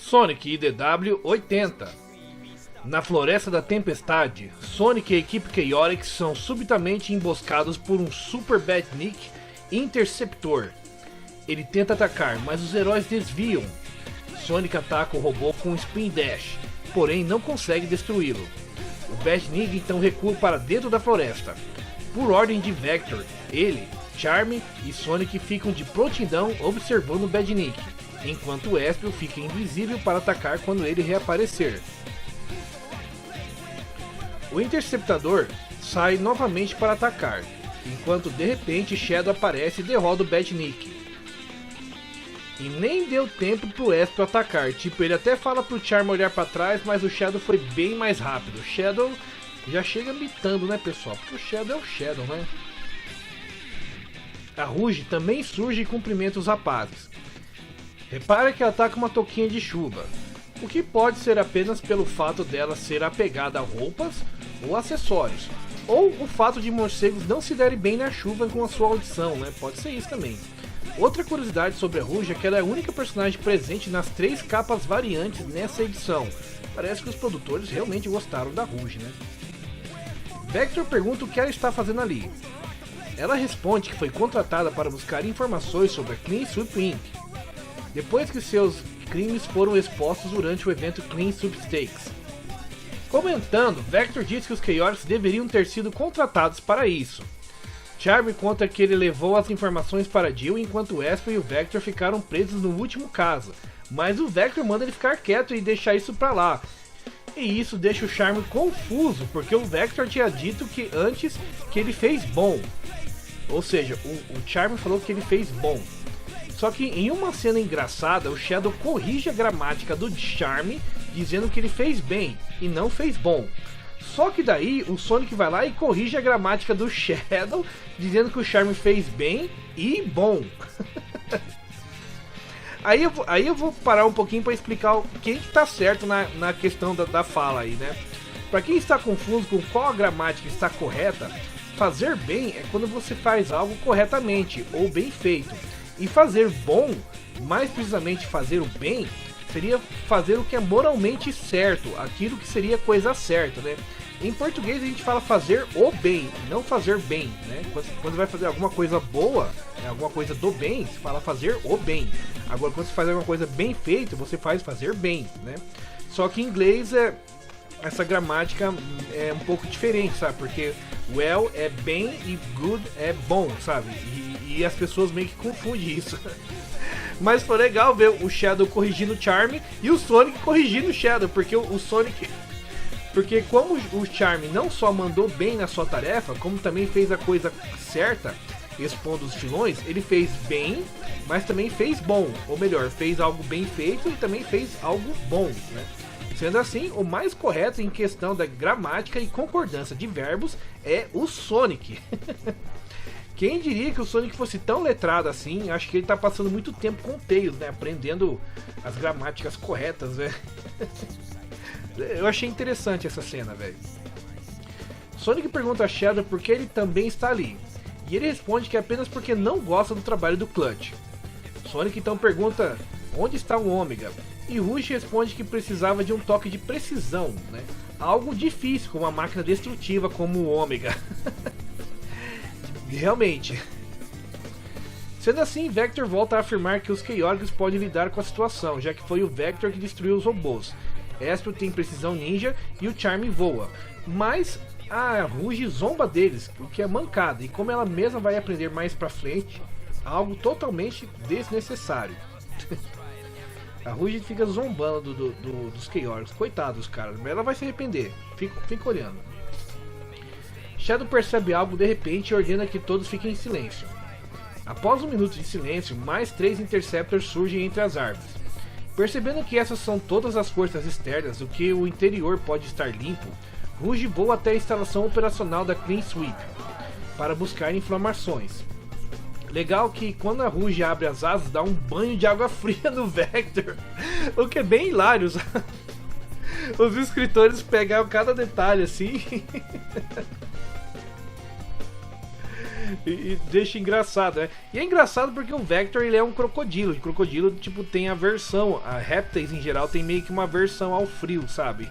Sonic IDW-80. Na Floresta da Tempestade, Sonic e a equipe Chaotix são subitamente emboscados por um Super Badnik Interceptor. Ele tenta atacar, mas os heróis desviam. Sonic ataca o robô com um Spin Dash, porém não consegue destruí-lo. O Badnik então recua para dentro da floresta. Por ordem de Vector, ele, Charmy e Sonic ficam de prontidão observando o Badnik, enquanto o Espio fica invisível para atacar quando ele reaparecer. O Interceptador sai novamente para atacar, enquanto de repente Shadow aparece e derrota o Badnik. E nem deu tempo pro Espio atacar, tipo, ele até fala pro Charmy olhar para trás, mas o Shadow foi bem mais rápido. O Shadow já chega mitando, né, pessoal? Porque o Shadow é o Shadow, né? A Rouge também surge e cumprimenta os rapazes. Repara que ela ataca uma touquinha de chuva, o que pode ser apenas pelo fato dela ser apegada a roupas ou acessórios, ou o fato de morcegos não se darem bem na chuva com a sua audição, né? Pode ser isso também. Outra curiosidade sobre a Rouge é que ela é a única personagem presente nas 3 capas variantes nessa edição. Parece que os produtores realmente gostaram da Rouge, né? Vector pergunta o que ela está fazendo ali. Ela responde que foi contratada para buscar informações sobre a Clean Sweep Inc. depois que seus crimes foram expostos durante o evento Clean Sweepstakes. Comentando, Vector diz que os Chaotix deveriam ter sido contratados para isso. Charmy conta que ele levou as informações para Jill enquanto o Espio e o Vector ficaram presos no último caso, mas o Vector manda ele ficar quieto e deixar isso pra lá. E isso deixa o Charmy confuso, porque o Vector tinha dito que antes que ele fez bom. Ou seja, o Charmy falou que ele fez bom. Só que em uma cena engraçada, o Shadow corrige a gramática do Charmy, dizendo que ele fez bem e não fez bom. Só que daí o Sonic vai lá e corrige a gramática do Shadow, dizendo que o Charmy fez bem e bom. Aí eu vou parar um pouquinho para explicar quem que tá certo na questão da fala aí, né? Para quem está confuso com qual a gramática está correta, fazer bem é quando você faz algo corretamente ou bem feito. E fazer bom, mais precisamente fazer o bem, seria fazer o que é moralmente certo, aquilo que seria coisa certa, né? Em português a gente fala fazer o bem, não fazer bem, né? Quando vai fazer alguma coisa boa, alguma coisa do bem, se fala fazer o bem. Agora quando você faz alguma coisa bem feita, você faz fazer bem, né? Só que em inglês essa gramática é um pouco diferente, sabe? Porque well é bem e good é bom, sabe? E as pessoas meio que confundem isso. Mas foi legal ver o Shadow corrigindo o Charmy e o Sonic corrigindo o Shadow, porque o Sonic... Porque como o Charmy não só mandou bem na sua tarefa, como também fez a coisa certa, expondo os vilões, ele fez bem, mas também fez bom. Ou melhor, fez algo bem feito e também fez algo bom, né? Sendo assim, o mais correto em questão da gramática e concordância de verbos é o Sonic. Quem diria que o Sonic fosse tão letrado assim? Acho que ele tá passando muito tempo com o Tails, né? Aprendendo as gramáticas corretas, velho. Eu achei interessante essa cena, velho. Sonic pergunta a Shadow por que ele também está ali. E ele responde que é apenas porque não gosta do trabalho do Clutch. Sonic então pergunta onde está o Ômega. E Rouge responde que precisava de um toque de precisão, né? Algo difícil com uma máquina destrutiva como o Ômega. Realmente. Sendo assim, Vector volta a afirmar que os Chaotix podem lidar com a situação, já que foi o Vector que destruiu os robôs. Espio tem precisão ninja e o Charmy voa. Mas a Rouge zomba deles, o que é mancada, e como ela mesma vai aprender mais pra frente, algo totalmente desnecessário. A Rouge fica zombando dos Chaotix, coitados, cara, mas ela vai se arrepender. Fica olhando. Shadow percebe algo de repente e ordena que todos fiquem em silêncio. Após um minuto de silêncio, mais 3 Interceptors surgem entre as árvores. Percebendo que essas são todas as forças externas, o que o interior pode estar limpo, Rouge voa até a instalação operacional da Clean Sweep para buscar inflamações. Legal que quando a Rouge abre as asas, dá um banho de água fria no Vector, o que é bem hilário. Os escritores pegaram cada detalhe assim. E deixa engraçado, né? E é engraçado porque o Vector, ele é um crocodilo. E crocodilo, tipo, tem a versão. A répteis em geral tem meio que uma versão ao frio, sabe?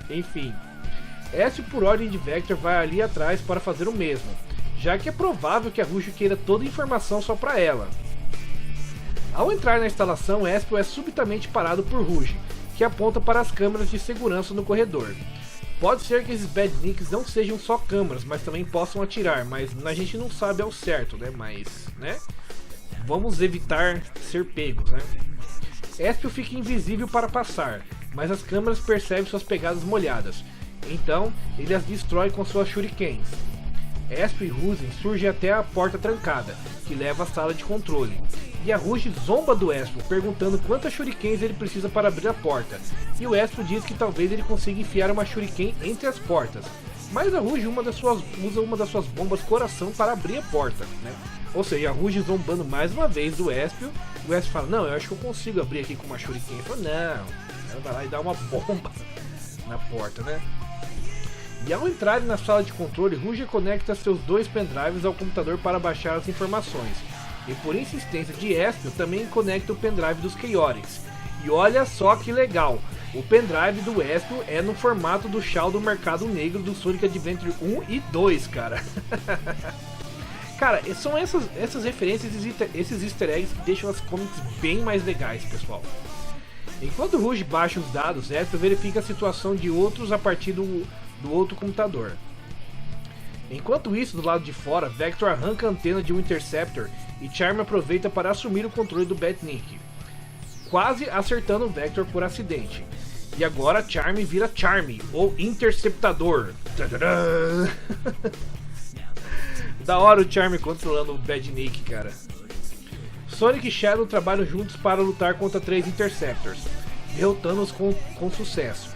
Enfim. Ezio, por ordem de Vector, vai ali atrás para fazer o mesmo, já que é provável que a Rouge queira toda a informação só para ela. Ao entrar na instalação, Espio é subitamente parado por Rouge, que aponta para as câmeras de segurança no corredor. Pode ser que esses badniks não sejam só câmeras, mas também possam atirar, mas a gente não sabe ao certo, né? Mas, né? Vamos evitar ser pegos, né? Espio fica invisível para passar, mas as câmeras percebem suas pegadas molhadas. Então, ele as destrói com suas shurikens. Espio e Rouge surgem até a porta trancada, que leva à sala de controle. E a Rouge zomba do Espio, perguntando quantas shurikens ele precisa para abrir a porta. E o Espio diz que talvez ele consiga enfiar uma shuriken entre as portas. Mas a Rouge usa uma das suas bombas coração para abrir a porta, né? Ou seja, a Rouge zombando mais uma vez do Espio. O Espio fala, não, eu acho que eu consigo abrir aqui com uma shuriken. Ele fala, não. Ela vai lá e dá uma bomba na porta, né? E ao entrarem na sala de controle, Rouge conecta seus 2 pendrives ao computador para baixar as informações. E por insistência de Espio, também conecta o pendrive dos Chaotix. E olha só que legal, o pendrive do Espio é no formato do Shadow do Mercado Negro do Sonic Adventure 1 e 2, cara. Cara, são essas referências, esses easter eggs que deixam as comics bem mais legais, pessoal. Enquanto Rouge baixa os dados, Espio verifica a situação de outros a partir do outro computador. Enquanto isso, do lado de fora, Vector arranca a antena de um Interceptor e Charme aproveita para assumir o controle do Badnik, quase acertando o Vector por acidente. E agora Charme vira Charme, ou Interceptador. Da hora o Charme controlando o Badnik, cara. Sonic e Shadow trabalham juntos para lutar contra 3 Interceptors, derrotando-os com sucesso.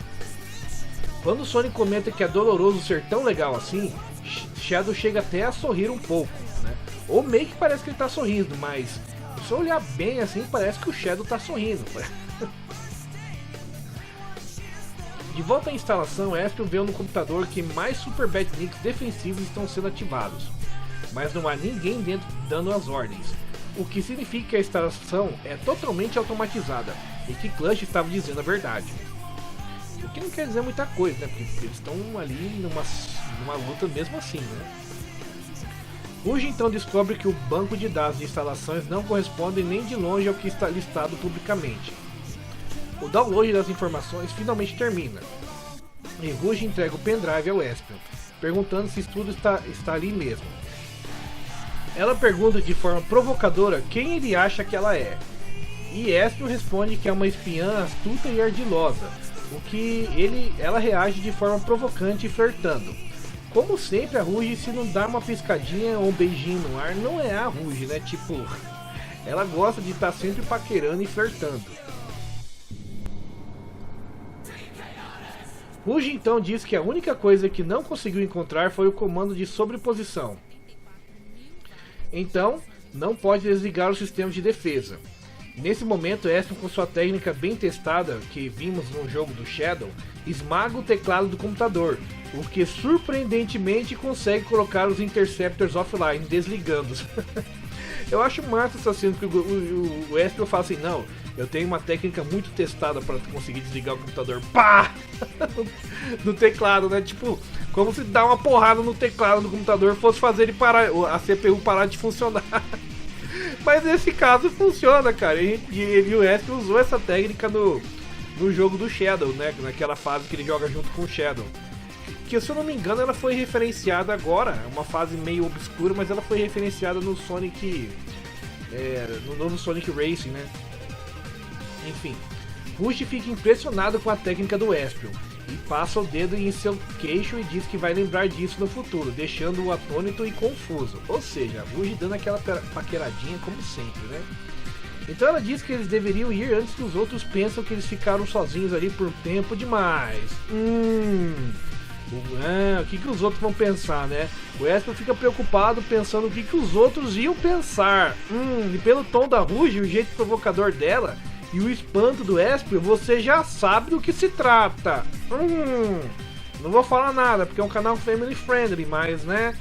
Quando Sonic comenta que é doloroso ser tão legal assim, Shadow chega até a sorrir um pouco, né? Ou meio que parece que ele tá sorrindo, mas se eu olhar bem assim, parece que o Shadow tá sorrindo. De volta à instalação, Espio vê no computador que mais Super Badniks defensivos estão sendo ativados, mas não há ninguém dentro dando as ordens, o que significa que a instalação é totalmente automatizada e que Clutch estava dizendo a verdade. O que não quer dizer muita coisa, né? Porque eles estão ali numa luta mesmo assim, né? Rouge então descobre que o banco de dados de instalações não corresponde nem de longe ao que está listado publicamente. O download das informações finalmente termina, e Rouge entrega o pendrive ao Espio, perguntando se tudo está ali mesmo. Ela pergunta de forma provocadora quem ele acha que ela é, e Espio responde que é uma espiã astuta e ardilosa, o que ela reage de forma provocante e flertando. Como sempre, a Rouge, se não dá uma piscadinha ou um beijinho no ar, não é a Rouge, né? Tipo, ela gosta de estar sempre paquerando e flertando. Rouge então diz que a única coisa que não conseguiu encontrar foi o comando de sobreposição. Então, não pode desligar o sistema de defesa. Nesse momento, Espio, com sua técnica bem testada, que vimos no jogo do Shadow, esmaga o teclado do computador, o que surpreendentemente consegue colocar os Interceptors offline, desligando-os. Eu acho massa essa cena, que o Espio fala assim, não, eu tenho uma técnica muito testada para conseguir desligar o computador. Pá! No teclado, né? Tipo, como se dar uma porrada no teclado do computador fosse fazer ele parar, a CPU parar de funcionar. Mas nesse caso funciona, cara. E o Espio usou essa técnica no jogo do Shadow, né? Naquela fase que ele joga junto com o Shadow. Que, se eu não me engano, ela foi referenciada agora. É uma fase meio obscura, mas ela foi referenciada no Sonic... no novo Sonic Racing, né? Enfim. Rouge fica impressionado com a técnica do Espio e passa o dedo em seu queixo e diz que vai lembrar disso no futuro, deixando-o atônito e confuso. Ou seja, a Rouge dando aquela paqueradinha como sempre, né? Então ela diz que eles deveriam ir antes que os outros pensam que eles ficaram sozinhos ali por tempo demais. O que os outros vão pensar, né? O Espio fica preocupado pensando o que os outros iam pensar. E pelo tom da Rouge, o jeito provocador dela e o espanto do Espio, você já sabe do que se trata. Não vou falar nada, porque é um canal family friendly, mas, né?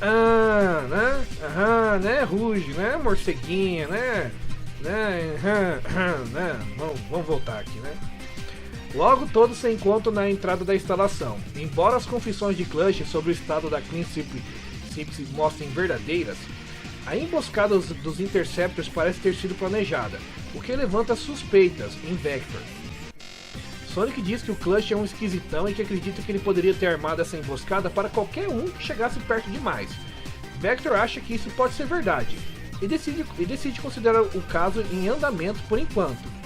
Ah, né? Aham, né, Rouge, né, morceguinha, né? Né? Vamos voltar aqui, né? Logo todos se encontram na entrada da instalação. Embora as confissões de Clutch sobre o estado da Clean Sweep se mostrem verdadeiras, a emboscada dos Interceptors parece ter sido planejada, o que levanta suspeitas em Vector. Sonic diz que o Clutch é um esquisitão e que acredita que ele poderia ter armado essa emboscada para qualquer um que chegasse perto demais. Vector acha que isso pode ser verdade e decide considerar o caso em andamento por enquanto.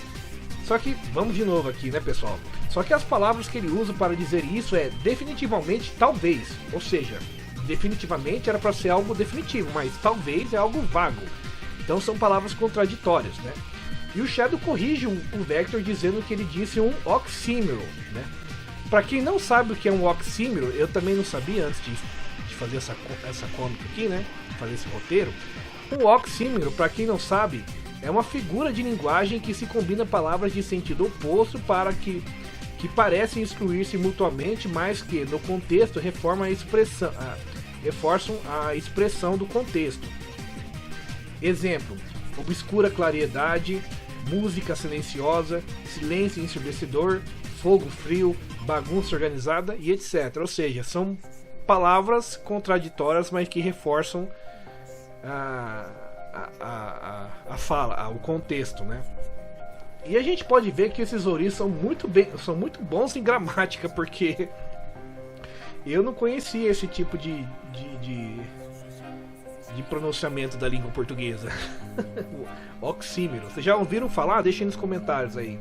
Só que, vamos de novo aqui, né, pessoal? Só que as palavras que ele usa para dizer isso é definitivamente talvez, ou seja, definitivamente era para ser algo definitivo, mas talvez é algo vago. Então são palavras contraditórias, né? E o Shadow corrige o Vector dizendo que ele disse um oxímoro, né? Para quem não sabe o que é um oxímoro, eu também não sabia antes de fazer essa cômica aqui, né? Fazer esse roteiro. Um oxímoro, para quem não sabe, é uma figura de linguagem que se combina palavras de sentido oposto para que parecem excluir-se mutuamente, mas que, no contexto, reforçam a expressão do contexto. Exemplo: obscura claridade, música silenciosa, silêncio ensurdecedor, fogo frio, bagunça organizada e etc. Ou seja, são palavras contraditórias, mas que reforçam a fala, o contexto, né? E a gente pode ver que esses ouris são muito bons em gramática, porque eu não conhecia esse tipo de pronunciamento da língua portuguesa. Oxímoro. Vocês já ouviram falar? Deixem nos comentários aí.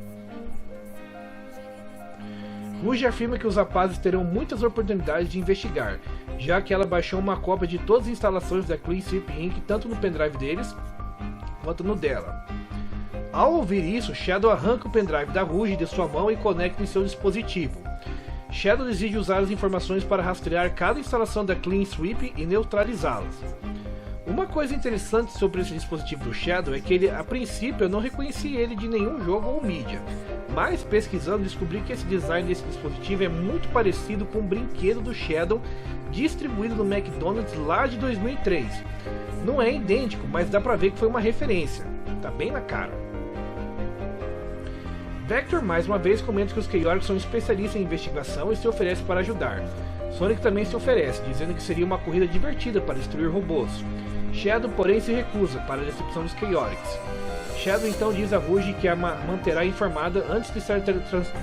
Rouge afirma que os rapazes terão muitas oportunidades de investigar, já que ela baixou uma cópia de todas as instalações da Clean Sweep Inc., tanto no pendrive deles quanto no dela. Ao ouvir isso, Shadow arranca o pendrive da Rouge de sua mão e conecta em seu dispositivo. Shadow decide usar as informações para rastrear cada instalação da Clean Sweep e neutralizá-las. Uma coisa interessante sobre esse dispositivo do Shadow é que ele, a princípio, eu não reconheci ele de nenhum jogo ou mídia, mas pesquisando descobri que esse design desse dispositivo é muito parecido com o brinquedo do Shadow distribuído no McDonald's lá de 2003. Não é idêntico, mas dá pra ver que foi uma referência, tá bem na cara. Vector mais uma vez comenta que os Chaotix são especialistas em investigação e se oferece para ajudar. Sonic também se oferece, dizendo que seria uma corrida divertida para destruir robôs. Shadow, porém, se recusa, para a decepção dos Chaotix. Shadow então diz a Rouge que a manterá informada antes de se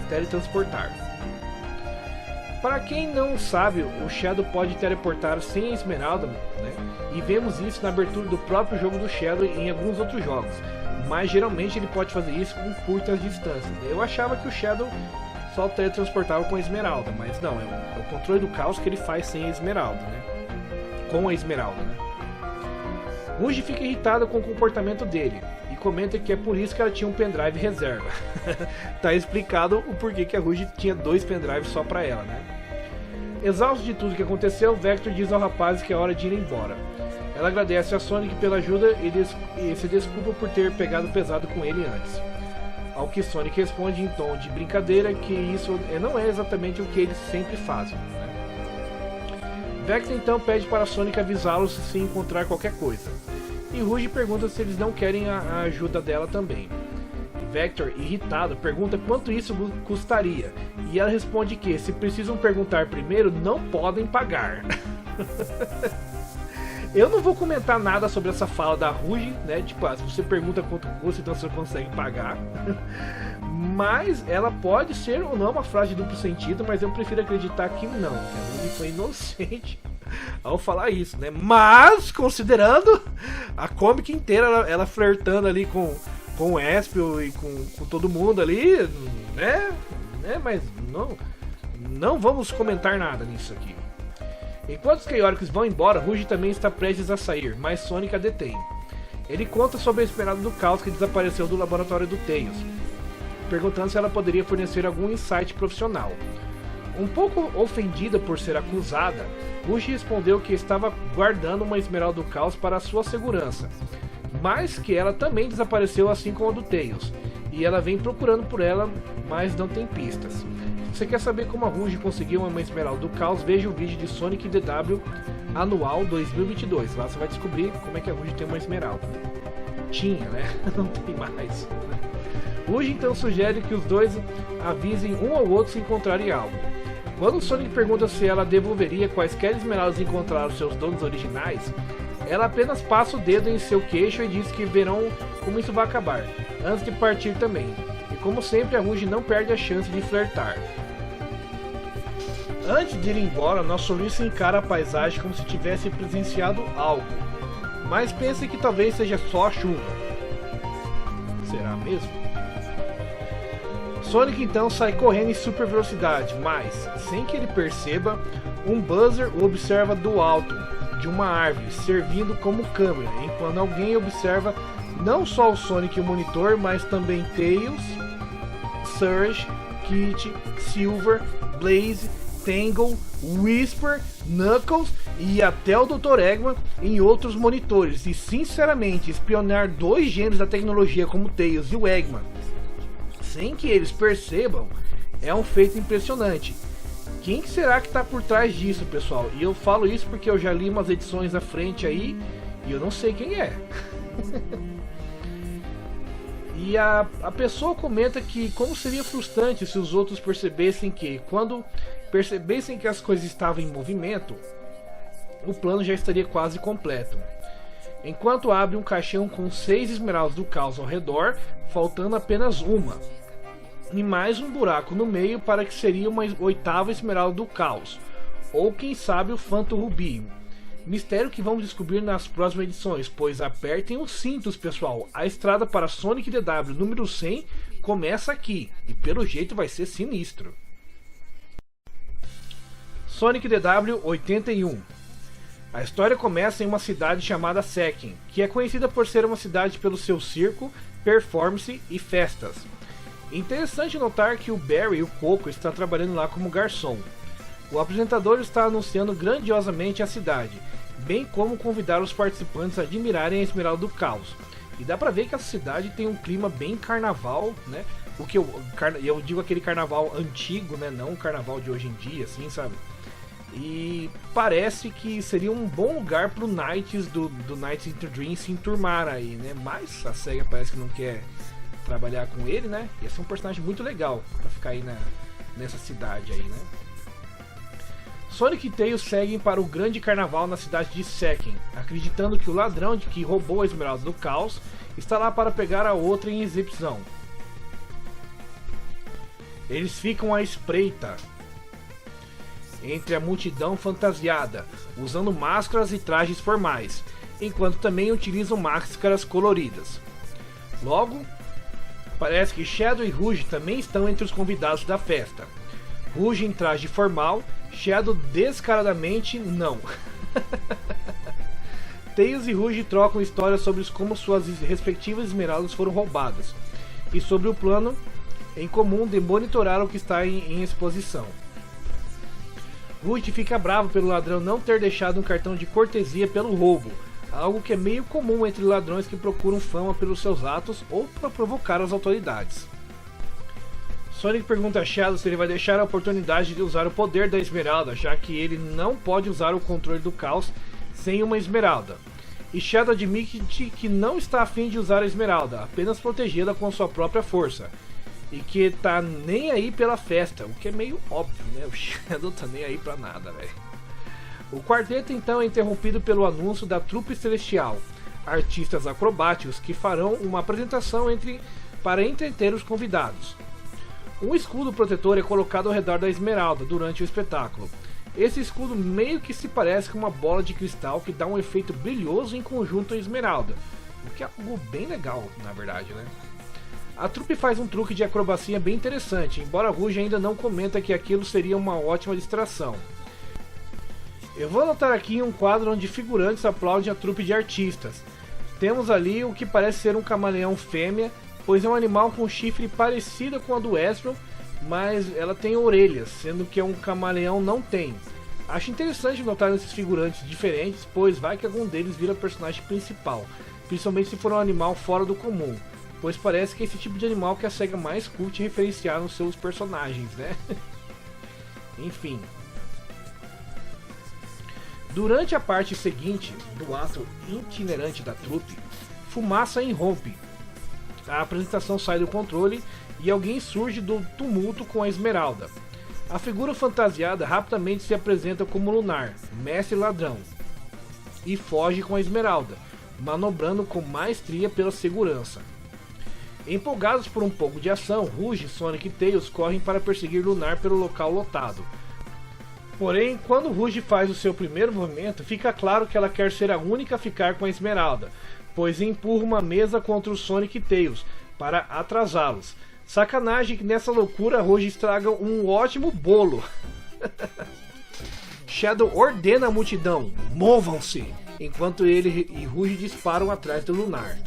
teletransportar. Para quem não sabe, o Shadow pode teleportar sem a Esmeralda, né? E vemos isso na abertura do próprio jogo do Shadow e em alguns outros jogos, mas geralmente ele pode fazer isso com curtas distâncias. Eu achava que o Shadow só teletransportava com a Esmeralda, mas não, é o controle do caos que ele faz sem a Esmeralda, né? Com a Esmeralda, né? Rouge fica irritada com o comportamento dele e comenta que é por isso que ela tinha um pendrive reserva. Tá explicado o porquê que a Rouge tinha 2 pendrives só pra ela, né? Exausto de tudo que aconteceu, Vector diz ao rapaz que é hora de ir embora. Ela agradece a Sonic pela ajuda e se desculpa por ter pegado pesado com ele antes. Ao que Sonic responde em tom de brincadeira que isso não é exatamente o que eles sempre fazem, né? Vector então pede para Sonic avisá-los se encontrar qualquer coisa. E Rouge pergunta se eles não querem a ajuda dela também. Vector, irritado, pergunta quanto isso custaria. E ela responde que, se precisam perguntar primeiro, não podem pagar. Eu não vou comentar nada sobre essa fala da Rouge, né? Tipo, se você pergunta quanto custa, então você consegue pagar. Mas ela pode ser ou não uma frase de duplo sentido, mas eu prefiro acreditar que não, que a Rouge foi inocente ao falar isso, né? Mas, considerando a comic inteira, ela flertando ali com o Espio e com todo mundo ali, né? Mas não vamos comentar nada nisso aqui. Enquanto os Chaotix vão embora, Rouge também está prestes a sair, mas Sonic a detém. Ele conta sobre a Esmeralda do Caos que desapareceu do laboratório do Tails, perguntando se ela poderia fornecer algum insight profissional. Um pouco ofendida por ser acusada, Rouge respondeu que estava guardando uma Esmeralda do Caos para a sua segurança, mas que ela também desapareceu assim como a do Tails, e ela vem procurando por ela, mas não tem pistas. Se você quer saber como a Rouge conseguiu uma Esmeralda do Caos, veja o vídeo de Sonic DW Anual 2022. Lá você vai descobrir como é que a Rouge tem uma esmeralda. Tinha, né? Não tem mais. Rouge então sugere que os dois avisem um ao outro se encontrarem algo. Quando o Sonic pergunta se ela devolveria quaisquer esmeraldas encontraram seus donos originais, ela apenas passa o dedo em seu queixo e diz que verão como isso vai acabar, antes de partir também. E como sempre, a Rouge não perde a chance de flertar. Antes de ir embora, nosso solista encara a paisagem como se tivesse presenciado algo, mas pensa que talvez seja só a chuva. Será mesmo? Sonic então sai correndo em super velocidade, mas, sem que ele perceba, um Buzzer o observa do alto de uma árvore, servindo como câmera, enquanto alguém observa não só o Sonic e o monitor, mas também Tails, Surge, Kit, Silver, Blaze, Tangle, Whisper, Knuckles e até o Dr. Eggman em outros monitores. E sinceramente, espionar dois gênios da tecnologia como Tails e o Eggman, sem que eles percebam, é um feito impressionante. Quem será que está por trás disso, pessoal? E eu falo isso porque eu já li umas edições à frente aí e eu não sei quem é. E a pessoa comenta que como seria frustrante se os outros percebessem que, quando percebessem que as coisas estavam em movimento, o plano já estaria quase completo. Enquanto abre um caixão com 6 esmeraldas do caos ao redor, faltando apenas uma. E mais um buraco no meio para que seria uma 8ª esmeralda do caos. Ou quem sabe o Phantom Ruby. Mistério que vamos descobrir nas próximas edições, pois apertem os cintos, pessoal. A estrada para Sonic DW número 100 começa aqui, e pelo jeito vai ser sinistro. Sonic DW 81. A história começa em uma cidade chamada Sekken, que é conhecida por ser uma cidade pelo seu circo, performance e festas. Interessante notar que o Barry e o Coco estão trabalhando lá como garçom. O apresentador está anunciando grandiosamente a cidade, bem como convidar os participantes a admirarem a Esmeralda do Caos. E dá pra ver que a cidade tem um clima bem carnaval, né? O que eu digo aquele carnaval antigo, né? Não o carnaval de hoje em dia, assim, sabe? E parece que seria um bom lugar pro Knights do Knights into Dream se enturmar aí, né? Mas a SEGA parece que não quer trabalhar com ele, né? Ia ser um personagem muito legal pra ficar aí nessa cidade aí, né? Sonic e Tails seguem para o grande carnaval na cidade de Sekken, acreditando que o ladrão que roubou a Esmeralda do Caos está lá para pegar a outra em exibição. Eles ficam à espreita entre a multidão fantasiada, usando máscaras e trajes formais, enquanto também utilizam máscaras coloridas. Logo, parece que Shadow e Rouge também estão entre os convidados da festa. Rouge em traje formal, Shadow descaradamente não. Tails e Rouge trocam histórias sobre como suas respectivas esmeraldas foram roubadas, e sobre o plano em comum de monitorar o que está em exposição. Rouge fica bravo pelo ladrão não ter deixado um cartão de cortesia pelo roubo, algo que é meio comum entre ladrões que procuram fama pelos seus atos ou para provocar as autoridades. Sonic pergunta a Shadow se ele vai deixar a oportunidade de usar o poder da Esmeralda, já que ele não pode usar o controle do caos sem uma Esmeralda. E Shadow admite que não está afim de usar a Esmeralda, apenas protegê-la com sua própria força. E que tá nem aí pela festa, o que é meio óbvio, né? O Shadow tá nem aí pra nada, velho. O quarteto então é interrompido pelo anúncio da Trupe Celestial, artistas acrobáticos que farão uma apresentação para entreter os convidados. Um escudo protetor é colocado ao redor da Esmeralda durante o espetáculo. Esse escudo meio que se parece com uma bola de cristal que dá um efeito brilhoso em conjunto à Esmeralda, o que é algo bem legal, na verdade, né? A trupe faz um truque de acrobacia bem interessante, embora Rouge ainda não comenta que aquilo seria uma ótima distração. Eu vou anotar aqui um quadro onde figurantes aplaudem a trupe de artistas. Temos ali o que parece ser um camaleão fêmea, pois é um animal com chifre parecido com a do Astro, mas ela tem orelhas, sendo que um camaleão não tem. Acho interessante notar esses figurantes diferentes, pois vai que algum deles vira personagem principal, principalmente se for um animal fora do comum, pois parece que é esse tipo de animal que a SEGA mais curte referenciar nos seus personagens, né? Enfim. Durante a parte seguinte do ato itinerante da trupe, fumaça irrompe. A apresentação sai do controle e alguém surge do tumulto com a Esmeralda. A figura fantasiada rapidamente se apresenta como Lunar, mestre ladrão, e foge com a Esmeralda, manobrando com maestria pela segurança. Empolgados por um pouco de ação, Rouge, Sonic e Tails correm para perseguir Lunar pelo local lotado. Porém, quando Rouge faz o seu primeiro movimento, fica claro que ela quer ser a única a ficar com a Esmeralda, pois empurra uma mesa contra o Sonic e Tails para atrasá-los. Sacanagem que nessa loucura Rouge estraga um ótimo bolo. Shadow ordena a multidão, movam-se, enquanto ele e Rouge disparam atrás do Lunar.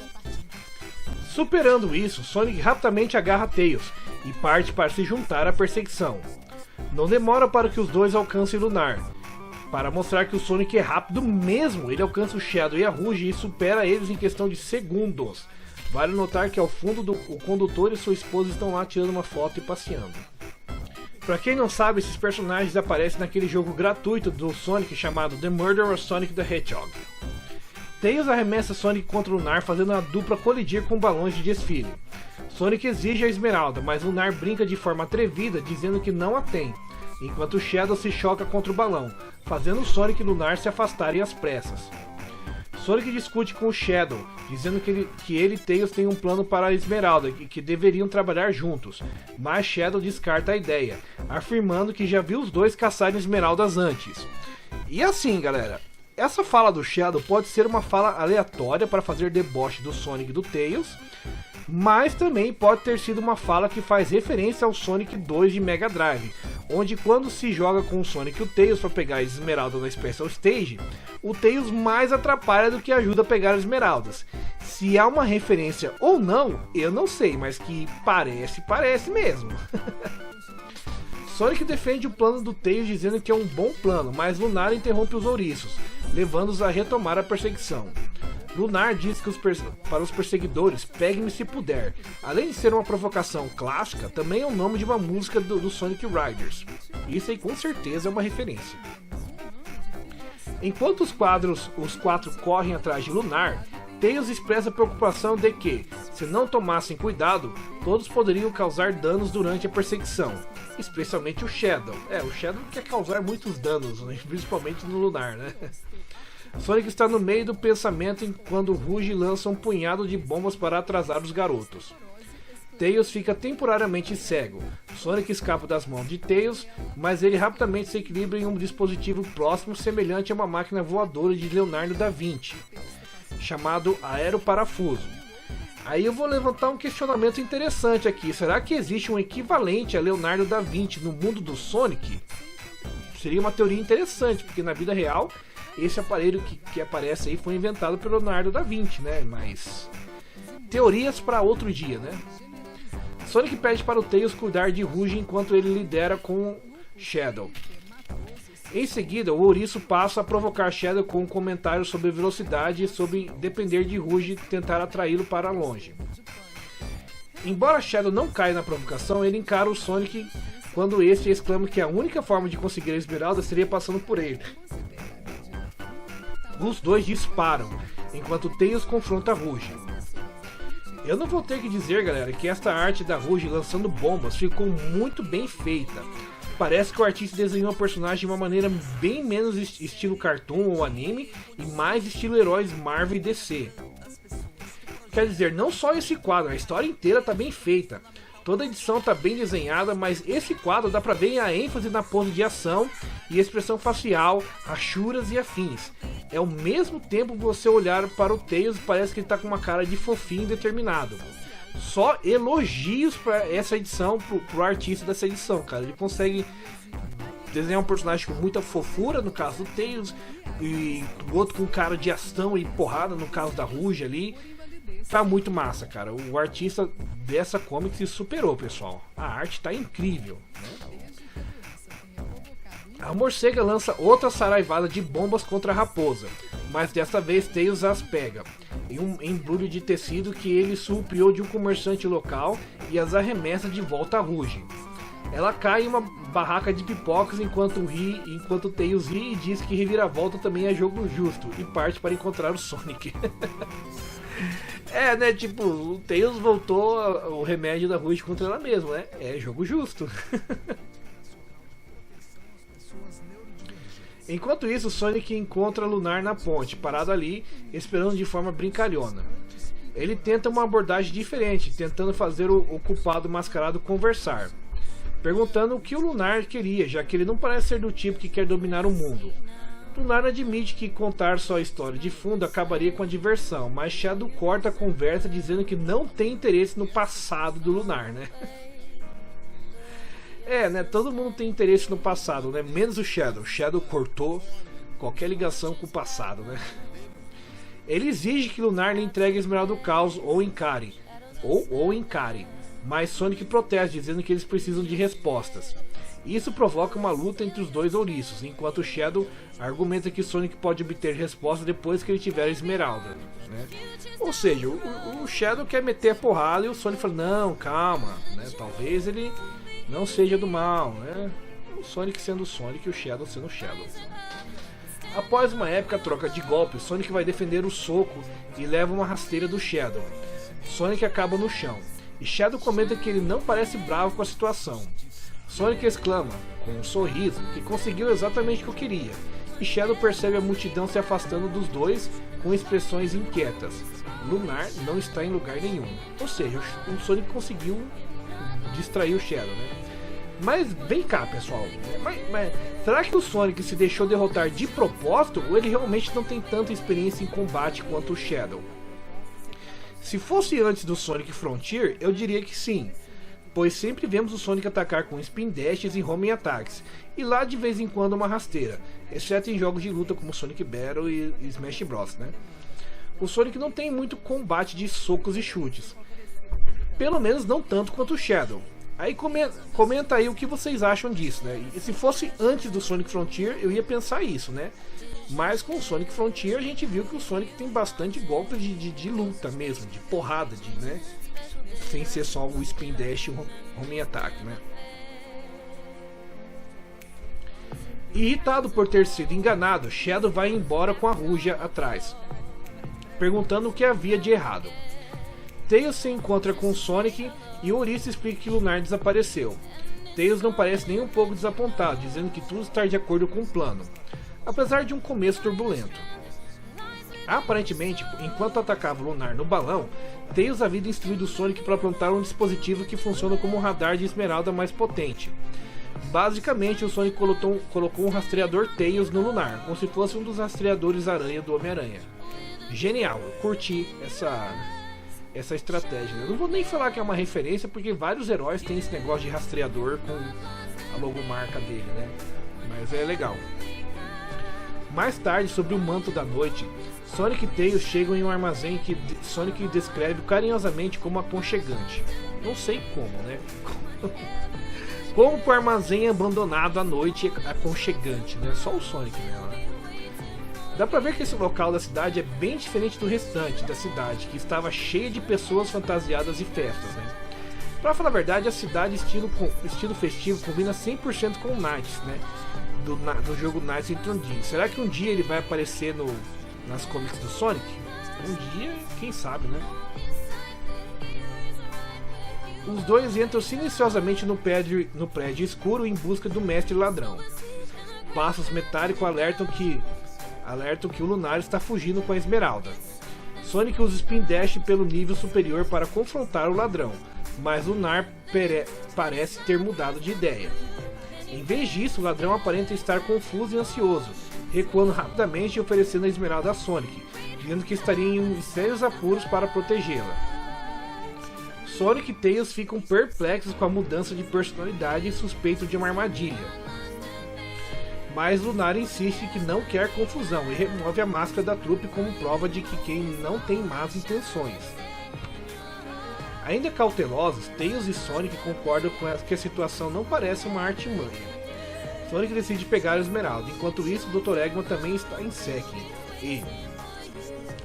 Superando isso, Sonic rapidamente agarra Tails e parte para se juntar à perseguição. Não demora para que os dois alcancem Lunar. Para mostrar que o Sonic é rápido mesmo, ele alcança o Shadow e a Rouge e supera eles em questão de segundos. Vale notar que ao fundo o condutor e sua esposa estão lá tirando uma foto e passeando. Pra quem não sabe, esses personagens aparecem naquele jogo gratuito do Sonic chamado The Murder of Sonic the Hedgehog. Tails arremessa Sonic contra Lunar, fazendo a dupla colidir com balões de desfile. Sonic exige a Esmeralda, mas Lunar brinca de forma atrevida, dizendo que não a tem, enquanto Shadow se choca contra o balão, fazendo Sonic e Lunar se afastarem às pressas. Sonic discute com o Shadow, dizendo que ele e Tails têm um plano para a Esmeralda e que deveriam trabalhar juntos, mas Shadow descarta a ideia, afirmando que já viu os dois caçarem esmeraldas antes. E assim, galera, essa fala do Shadow pode ser uma fala aleatória para fazer deboche do Sonic e do Tails, mas também pode ter sido uma fala que faz referência ao Sonic 2 de Mega Drive, onde quando se joga com o Sonic e o Tails para pegar as esmeraldas na Special Stage, o Tails mais atrapalha do que ajuda a pegar as esmeraldas. Se há uma referência ou não, eu não sei, mas que parece mesmo. Sonic defende o plano do Tails dizendo que é um bom plano, mas Lunar interrompe os ouriços, levando-os a retomar a perseguição. Lunar diz que para os perseguidores, pegue-me se puder. Além de ser uma provocação clássica, também é o nome de uma música do Sonic Riders. Isso aí com certeza é uma referência. Enquanto os quatro correm atrás de Lunar, Tails expressa preocupação de que, se não tomassem cuidado, todos poderiam causar danos durante a perseguição, especialmente o Shadow. O Shadow quer causar muitos danos, né? Principalmente no Lunar, né? Sonic está no meio do pensamento quando Rouge lança um punhado de bombas para atrasar os garotos. Tails fica temporariamente cego. Sonic escapa das mãos de Tails, mas ele rapidamente se equilibra em um dispositivo próximo semelhante a uma máquina voadora de Leonardo da Vinci, chamado Aeroparafuso. Aí eu vou levantar um questionamento interessante aqui. Será que existe um equivalente a Leonardo da Vinci no mundo do Sonic? Seria uma teoria interessante, porque na vida real esse aparelho que aparece aí foi inventado pelo Leonardo da Vinci, né? Mas teorias para outro dia, né? Sonic pede para o Tails cuidar de Rouge enquanto ele lidera com Shadow. Em seguida, o ouriço passa a provocar Shadow com um comentário sobre velocidade e sobre depender de Rouge e tentar atraí-lo para longe. Embora Shadow não caia na provocação, ele encara o Sonic quando este exclama que a única forma de conseguir a esmeralda seria passando por ele. Os dois disparam, enquanto Tails confronta Rouge. Eu não vou ter que dizer, galera, que esta arte da Rouge lançando bombas ficou muito bem feita. Parece que o artista desenhou o personagem de uma maneira bem menos estilo cartoon ou anime e mais estilo heróis Marvel e DC. Quer dizer, não só esse quadro, a história inteira está bem feita. Toda a edição está bem desenhada, mas esse quadro dá pra ver a ênfase na pose de ação e expressão facial, rachuras e afins. Ao mesmo tempo você olhar para o Tails e parece que ele tá com uma cara de fofinho determinado. Só elogios para essa edição, pro artista dessa edição, cara. Ele consegue desenhar um personagem com muita fofura, no caso do Tails, e o outro com cara de ação e porrada, no caso da Rouge ali. Tá muito massa, cara. O artista dessa comic se superou, pessoal. A arte tá incrível, né? A morcega lança outra saraivada de bombas contra a raposa, mas desta vez Tails as pega em um embrulho de tecido que ele surpreendeu de um comerciante local e as arremessa de volta a Rouge. Ela cai em uma barraca de pipocas enquanto Tails ri e diz que reviravolta também é jogo justo e parte para encontrar o Sonic. É, né, tipo, o Tails voltou o remédio da Rouge contra ela mesma, né? É jogo justo. Enquanto isso, o Sonic encontra Lunar na ponte, parado ali, esperando de forma brincalhona. Ele tenta uma abordagem diferente, tentando fazer o culpado mascarado conversar, perguntando o que o Lunar queria, já que ele não parece ser do tipo que quer dominar o mundo. Lunar admite que contar só a história de fundo acabaria com a diversão, mas Shadow corta a conversa dizendo que não tem interesse no passado do Lunar, né? É, né? Todo mundo tem interesse no passado, né? Menos o Shadow. Shadow cortou qualquer ligação com o passado, né? Ele exige que Lunar lhe entregue a Esmeralda do Caos ou encare. Ou encare. Mas Sonic protesta, dizendo que eles precisam de respostas. Isso provoca uma luta entre os dois ouriços, enquanto Shadow argumenta que Sonic pode obter resposta depois que ele tiver a Esmeralda, né? Ou seja, o Shadow quer meter a porrada e o Sonic fala, não, calma, né? Talvez ele não seja do mal, né? O Sonic sendo o Sonic e o Shadow sendo o Shadow. Após uma épica troca de golpes, Sonic vai defender o soco e leva uma rasteira do Shadow. Sonic acaba no chão, e Shadow comenta que ele não parece bravo com a situação. Sonic exclama, com um sorriso, que conseguiu exatamente o que eu queria, e Shadow percebe a multidão se afastando dos dois com expressões inquietas. Lunar não está em lugar nenhum. Ou seja, o Sonic conseguiu distrair o Shadow, né? Mas vem cá, pessoal, mas será que o Sonic se deixou derrotar de propósito ou ele realmente não tem tanta experiência em combate quanto o Shadow? Se fosse antes do Sonic Frontier, eu diria que sim, pois sempre vemos o Sonic atacar com Spin Dashes e Homing Attacks, e lá de vez em quando uma rasteira, exceto em jogos de luta como Sonic Battle e Smash Bros, né? O Sonic não tem muito combate de socos e chutes, pelo menos não tanto quanto o Shadow. Aí comenta aí o que vocês acham disso, né? E se fosse antes do Sonic Frontier, eu ia pensar isso, né? Mas com o Sonic Frontier a gente viu que o Sonic tem bastante golpes de luta mesmo, de porrada, né? Sem ser só o Spin Dash e o Homing Attack, né? Irritado por ter sido enganado, Shadow vai embora com a Rouge atrás, perguntando o que havia de errado. Tails se encontra com Sonic e Ouriço explica que Lunar desapareceu. Tails não parece nem um pouco desapontado, dizendo que tudo está de acordo com o plano, apesar de um começo turbulento. Aparentemente, enquanto atacava Lunar no balão, Tails havia instruído Sonic para plantar um dispositivo que funciona como um radar de Esmeralda mais potente. Basicamente, o Sonic colocou um rastreador Tails no Lunar, como se fosse um dos rastreadores aranha do Homem-Aranha. Genial, eu curti essa estratégia. Eu não vou nem falar que é uma referência, porque vários heróis têm esse negócio de rastreador com a logomarca dele, né? Mas é legal. Mais tarde, sobre o manto da noite, Sonic e Tails chegam em um armazém que Sonic descreve carinhosamente como aconchegante. Não sei como, né? Como o armazém abandonado à noite é aconchegante, né? Só o Sonic mesmo, né? Dá pra ver que esse local da cidade é bem diferente do restante da cidade, que estava cheia de pessoas fantasiadas e festas, né? Pra falar a verdade, a cidade estilo festivo combina 100% com o Knights, né? Do jogo Knights Entron D. Será que um dia ele vai aparecer nas comics do Sonic? Um dia, quem sabe, né? Os dois entram silenciosamente no prédio escuro em busca do mestre ladrão. Passos metálicos alertam que o Lunar está fugindo com a Esmeralda. Sonic usa o Spin Dash pelo nível superior para confrontar o ladrão, mas Lunar parece ter mudado de ideia. Em vez disso, o ladrão aparenta estar confuso e ansioso, recuando rapidamente e oferecendo a Esmeralda a Sonic, dizendo que estaria em sérios apuros para protegê-la. Sonic e Tails ficam perplexos com a mudança de personalidade e suspeitam de uma armadilha. Mas Lunar insiste que não quer confusão e remove a máscara da trupe como prova de que quem não tem más intenções. Ainda cautelosos, Tails e Sonic concordam que a situação não parece uma artimanha. Sonic decide pegar a Esmeralda, enquanto isso Dr. Eggman também está em Sek e,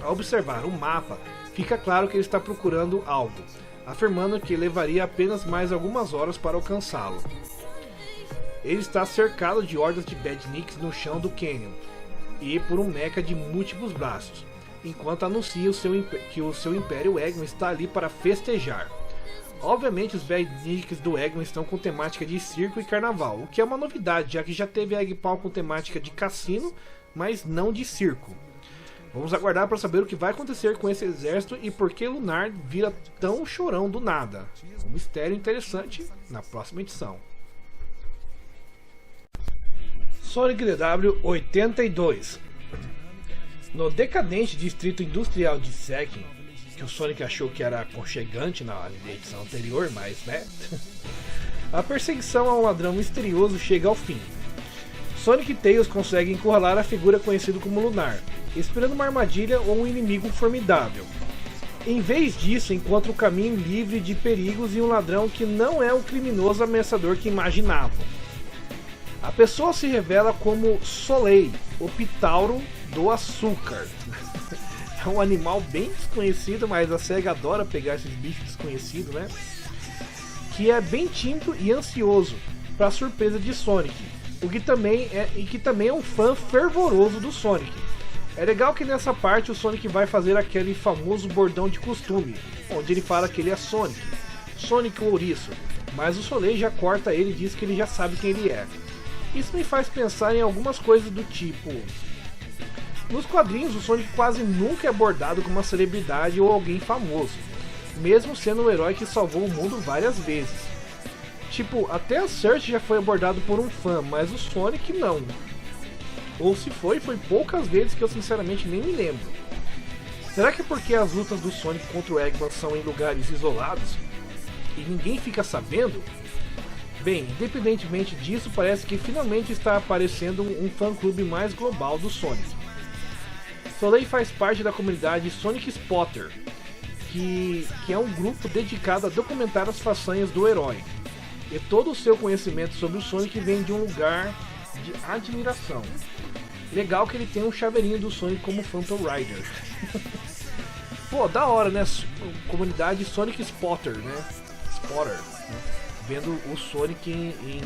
ao observar o mapa, fica claro que ele está procurando algo, afirmando que levaria apenas mais algumas horas para alcançá-lo. ele está cercado de hordas de badniks no chão do Canyon e por um mecha de múltiplos braços, enquanto anuncia que o seu Império Eggman está ali para festejar. Obviamente os badniks do Eggman estão com temática de circo e carnaval, o que é uma novidade, já que já teve Eggpal com temática de cassino, mas não de circo. Vamos aguardar para saber o que vai acontecer com esse exército e por que Lunar vira tão chorão do nada. Um mistério interessante na próxima edição. Sonic DW 82. No decadente distrito industrial de Sekin, que o Sonic achou que era aconchegante na edição anterior, mas né? A perseguição a um ladrão misterioso chega ao fim. Sonic e Tails conseguem encurralar a figura conhecida como Lunar, esperando uma armadilha ou um inimigo formidável. Em vez disso, encontra o caminho livre de perigos e um ladrão que não é o criminoso ameaçador que imaginavam. A pessoa se revela como Soleil, o Pitauro do Açúcar. É um animal bem desconhecido, mas a SEGA adora pegar esses bichos desconhecidos, né? Que é bem tímido e ansioso, para surpresa de Sonic, que também é um fã fervoroso do Sonic. É legal que nessa parte o Sonic vai fazer aquele famoso bordão de costume, onde ele fala que ele é Sonic, Sonic o ouriço, mas o Soleil já corta ele e diz que ele já sabe quem ele é. Isso me faz pensar em algumas coisas do tipo: nos quadrinhos o Sonic quase nunca é abordado como uma celebridade ou alguém famoso, mesmo sendo um herói que salvou o mundo várias vezes. Tipo, até a Search já foi abordado por um fã, mas o Sonic não. Ou se foi poucas vezes que eu sinceramente nem me lembro. Será que é porque as lutas do Sonic contra o Eggman são em lugares isolados e ninguém fica sabendo? Bem, independentemente disso, parece que finalmente está aparecendo um fã-clube mais global do Sonic. Soleil faz parte da comunidade Sonic Spotter, que é um grupo dedicado a documentar as façanhas do herói. E todo o seu conhecimento sobre o Sonic vem de um lugar de admiração. Legal que ele tem um chaveirinho do Sonic como Phantom Rider. Pô, da hora, né? Comunidade Sonic Spotter, né? Spotter, né? Vendo o Sonic em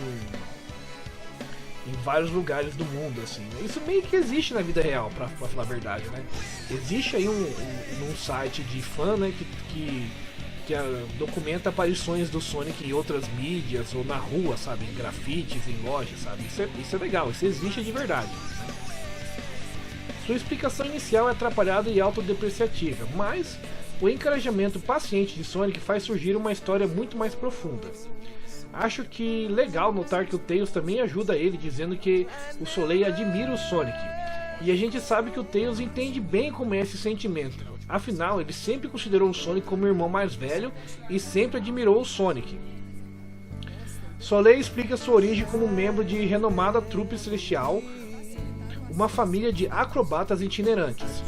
vários lugares do mundo, assim. Isso meio que existe na vida real, pra falar a verdade, né? Existe aí um site de fã, né, que documenta aparições do Sonic em outras mídias ou na rua, sabe? Em grafites, em lojas, sabe? Isso é legal, isso existe de verdade, né? Sua explicação inicial é atrapalhada e autodepreciativa, mas o encorajamento paciente de Sonic faz surgir uma história muito mais profunda. Acho que legal notar que o Tails também ajuda ele, dizendo que o Soleil admira o Sonic. E a gente sabe que o Tails entende bem como é esse sentimento. Afinal, ele sempre considerou o Sonic como o irmão mais velho e sempre admirou o Sonic. Soleil explica sua origem como membro de renomada trupe celestial, uma família de acrobatas itinerantes.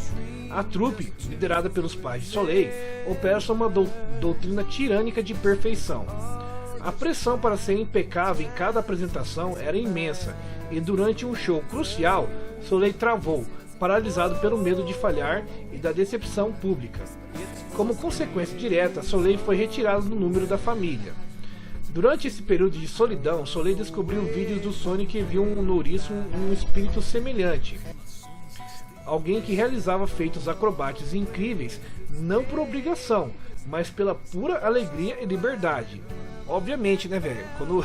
A trupe, liderada pelos pais de Soleil, opera sob uma doutrina tirânica de perfeição. A pressão para ser impecável em cada apresentação era imensa, e durante um show crucial, Soleil travou, paralisado pelo medo de falhar e da decepção pública. Como consequência direta, Soleil foi retirado do número da família. Durante esse período de solidão, Soleil descobriu vídeos do Sonic e viu no ouriço um espírito semelhante. Alguém que realizava feitos acrobáticos incríveis, não por obrigação, mas pela pura alegria e liberdade. Obviamente, né, velho? Quando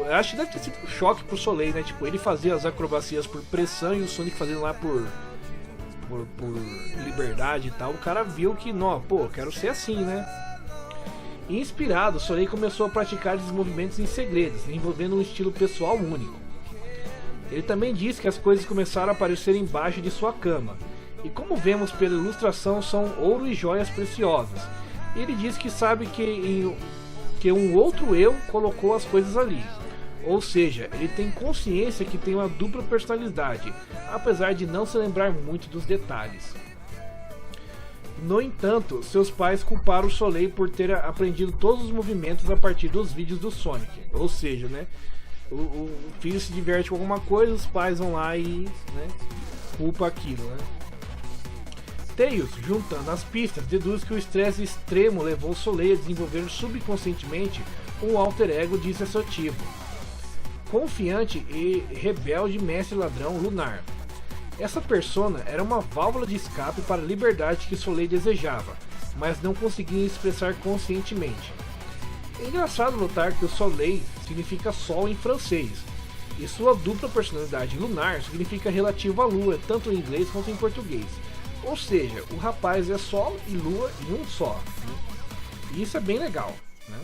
eu acho que deve ter sido um choque pro Soleil, né? Tipo, ele fazia as acrobacias por pressão e o Sonic fazendo lá por liberdade e tal. O cara viu que, não, pô, quero ser assim, né? Inspirado, Soleil começou a praticar esses movimentos em segredos, envolvendo um estilo pessoal único. Ele também disse que as coisas começaram a aparecer embaixo de sua cama, e como vemos pela ilustração, são ouro e joias preciosas. Ele diz que sabe que um outro eu colocou as coisas ali. Ou seja, ele tem consciência que tem uma dupla personalidade, apesar de não se lembrar muito dos detalhes. No entanto, seus pais culparam o Soleil por ter aprendido todos os movimentos a partir dos vídeos do Sonic. Ou seja, né, o filho se diverte com alguma coisa, os pais vão lá e, né, culpa aquilo, né. Tails, juntando as pistas, deduz que o estresse extremo levou Soleil a desenvolver subconscientemente um alter ego dissociativo. confiante e rebelde mestre ladrão Lunar. Essa persona era uma válvula de escape para a liberdade que Soleil desejava, mas não conseguia expressar conscientemente. É engraçado notar que o Soleil significa sol em francês, e sua dupla personalidade lunar significa relativo à lua, tanto em inglês quanto em português. Ou seja, o rapaz é sol e lua em um só. Né? E isso é bem legal. Né?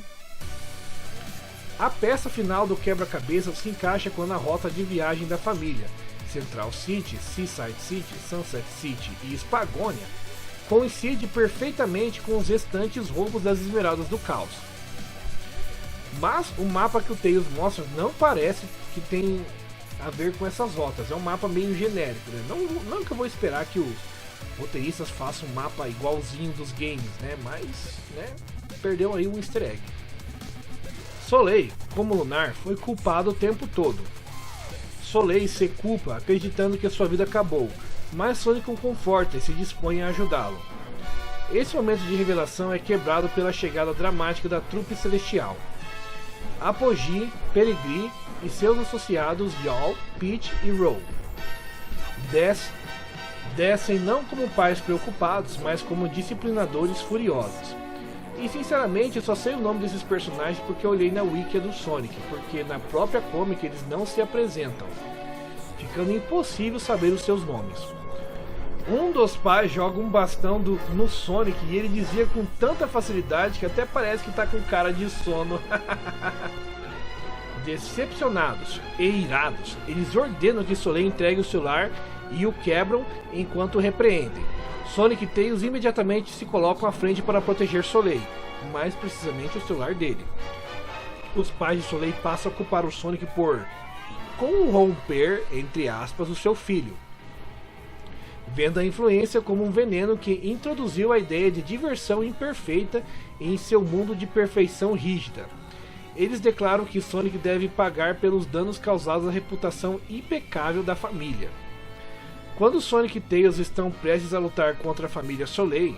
A peça final do quebra-cabeça se encaixa com a rota de viagem da família, Central City, Seaside City, Sunset City e Spagonia, coincide perfeitamente com os restantes roubos das Esmeraldas do Caos. Mas o mapa que o Tails mostra não parece que tem a ver com essas rotas, é um mapa meio genérico. Né? Não que eu vou esperar que os roteiristas façam um mapa igualzinho dos games, né? Mas né, perdeu aí um easter egg. Soleil, como Lunar, foi culpado o tempo todo. Soleil se culpa acreditando que a sua vida acabou, mas Sonic o conforta e se dispõe a ajudá-lo. Esse momento de revelação é quebrado pela chegada dramática da trupe celestial. Apogee, Perigee e seus associados Yaw, Peach e Roll descem não como pais preocupados, mas como disciplinadores furiosos. E sinceramente eu só sei o nome desses personagens porque eu olhei na wiki do Sonic, porque na própria comic eles não se apresentam, ficando impossível saber os seus nomes. Um dos pais joga um bastão no Sonic e ele dizia com tanta facilidade que até parece que está com cara de sono. Decepcionados e irados, eles ordenam que Soleil entregue o celular e o quebram enquanto o repreendem. Sonic e Tails imediatamente se colocam à frente para proteger Soleil, mais precisamente o celular dele. Os pais de Soleil passam a culpar o Sonic por corromper, entre aspas, o seu filho, vendo a influência como um veneno que introduziu a ideia de diversão imperfeita em seu mundo de perfeição rígida. Eles declaram que Sonic deve pagar pelos danos causados à reputação impecável da família. Quando Sonic e Tails estão prestes a lutar contra a família Soleil,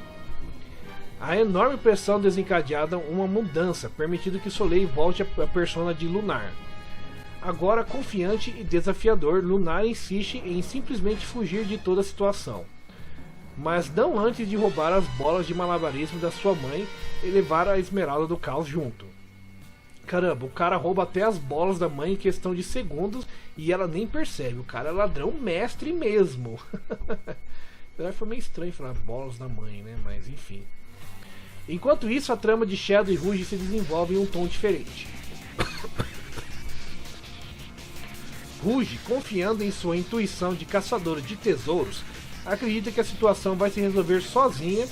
a enorme pressão desencadeada uma mudança, permitindo que Soleil volte à persona de Lunar. Agora confiante e desafiador, Lunar insiste em simplesmente fugir de toda a situação, mas não antes de roubar as bolas de malabarismo da sua mãe e levar a Esmeralda do Caos junto. Caramba, o cara rouba até as bolas da mãe em questão de segundos e ela nem percebe. O cara é ladrão mestre mesmo. Foi meio estranho falar bolas da mãe, né? Mas enfim. Enquanto isso, a trama de Shadow e Rouge se desenvolve em um tom diferente. Rouge, confiando em sua intuição de caçadora de tesouros, acredita que a situação vai se resolver sozinha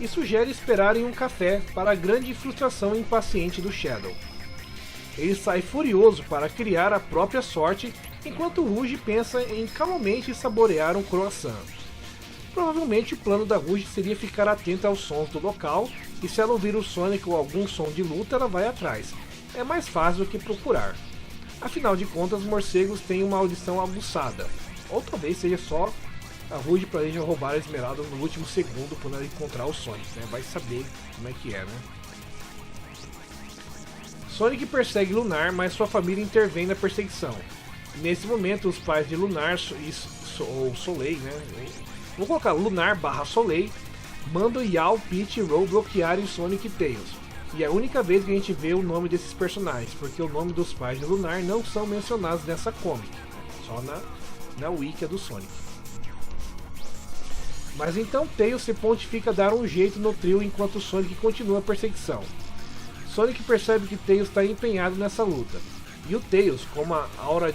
e sugere esperarem um café, para a grande frustração e impaciente do Shadow. Ele sai furioso para criar a própria sorte, enquanto Rouge pensa em calmamente saborear um croissant. Provavelmente o plano da Rouge seria ficar atenta aos sons do local, e se ela ouvir o Sonic ou algum som de luta, ela vai atrás. É mais fácil do que procurar. Afinal de contas, os morcegos têm uma audição aguçada. Ou talvez seja só a Rouge planeja roubar a Esmeralda no último segundo quando ela encontrar o Sonic, né? Vai saber como é que é, né? Sonic persegue Lunar, mas sua família intervém na perseguição. Nesse momento, os pais de Lunar ou Soleil, né? Vou colocar Lunar / Soleil, mandam Yaw, Peach e Roll bloquearem Sonic e Tails. E é a única vez que a gente vê o nome desses personagens, porque o nome dos pais de Lunar não são mencionados nessa comic, só na wiki do Sonic. Mas então Tails se pontifica a dar um jeito no trio enquanto Sonic continua a perseguição. Sonic percebe que Tails está empenhado nessa luta, e o Tails, com uma aura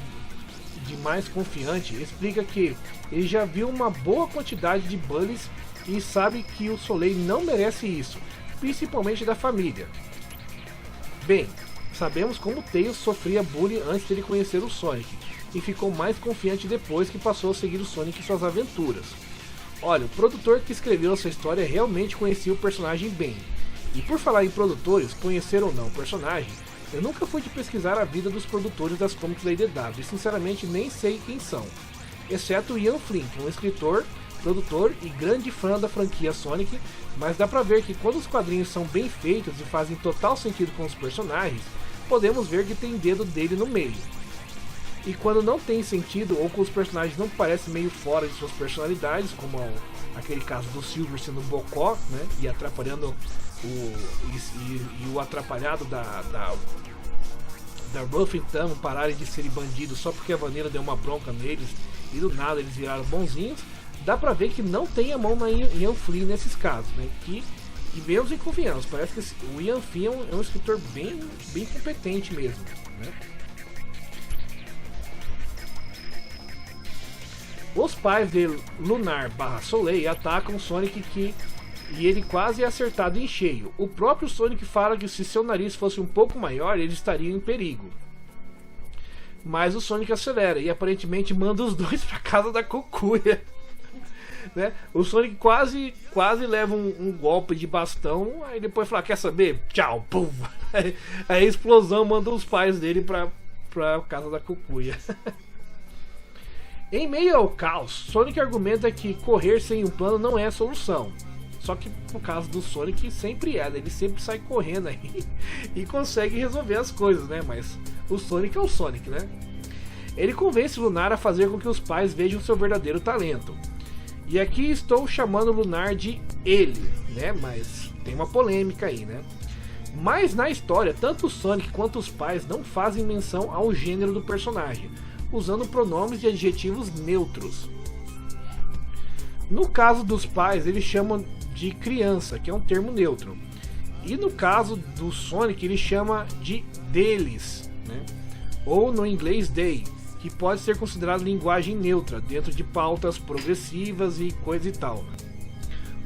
de mais confiante, explica que ele já viu uma boa quantidade de bullies e sabe que o Soleil não merece isso, principalmente da família. Bem, sabemos como Tails sofria bullying antes de ele conhecer o Sonic, e ficou mais confiante depois que passou a seguir o Sonic em suas aventuras. Olha, o produtor que escreveu essa história realmente conhecia o personagem bem. E por falar em produtores, conhecer ou não o personagem, eu nunca fui de pesquisar a vida dos produtores das comics da IDW e sinceramente nem sei quem são, exceto Ian Flynn, um escritor, produtor e grande fã da franquia Sonic, mas dá pra ver que quando os quadrinhos são bem feitos e fazem total sentido com os personagens, podemos ver que tem dedo dele no meio. E quando não tem sentido, ou com os personagens não parecem meio fora de suas personalidades, como aquele caso do Silver sendo um bocó, né? E atrapalhando o atrapalhado da Ruff então pararem de serem bandidos só porque a Vanilla deu uma bronca neles e do nada eles viraram bonzinhos. Dá pra ver que não tem a mão na Ian Flynn nesses casos, né? E mesmo em confiança, parece que o Ian Flynn é um escritor bem competente mesmo, né? Os pais de Lunar/Soleil atacam Sonic e ele quase é acertado em cheio. O próprio Sonic fala que se seu nariz fosse um pouco maior, ele estaria em perigo. Mas o Sonic acelera e aparentemente manda os dois para casa da Cucuia. Né? O Sonic quase leva um golpe de bastão, aí depois fala, quer saber? Tchau, pum. Aí a explosão manda os pais dele pra casa da Cucuia. Em meio ao caos, Sonic argumenta que correr sem um plano não é a solução. Só que no caso do Sonic sempre é, ele sempre sai correndo aí e consegue resolver as coisas, né? Mas o Sonic é o Sonic, né? Ele convence Lunar a fazer com que os pais vejam seu verdadeiro talento. E aqui estou chamando Lunar de ele, né? Mas tem uma polêmica aí, né? Mas na história, tanto o Sonic quanto os pais não fazem menção ao gênero do personagem, usando pronomes e adjetivos neutros. No caso dos pais, eles chamam de criança, que é um termo neutro. E no caso do Sonic, ele chama de deles, né? Ou no inglês they, que pode ser considerado linguagem neutra, dentro de pautas progressivas e coisa e tal.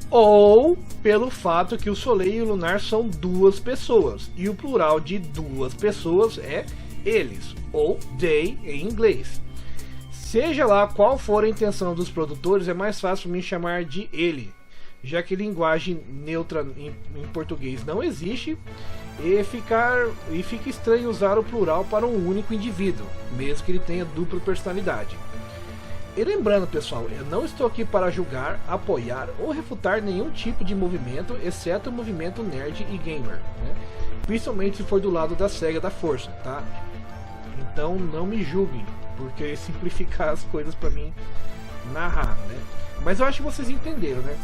Ou pelo fato que o Soleil e o Lunar são duas pessoas, e o plural de duas pessoas é eles, ou they em inglês. Seja lá qual for a intenção dos produtores, é mais fácil me chamar de ele, já que linguagem neutra em português não existe, e fica estranho usar o plural para um único indivíduo, mesmo que ele tenha dupla personalidade. E lembrando, pessoal, eu não estou aqui para julgar, apoiar ou refutar nenhum tipo de movimento, exceto o movimento nerd e gamer, né? Principalmente se for do lado da SEGA da força, tá? Então não me julguem, porque simplificar as coisas para mim narrar, né? Mas eu acho que vocês entenderam, né?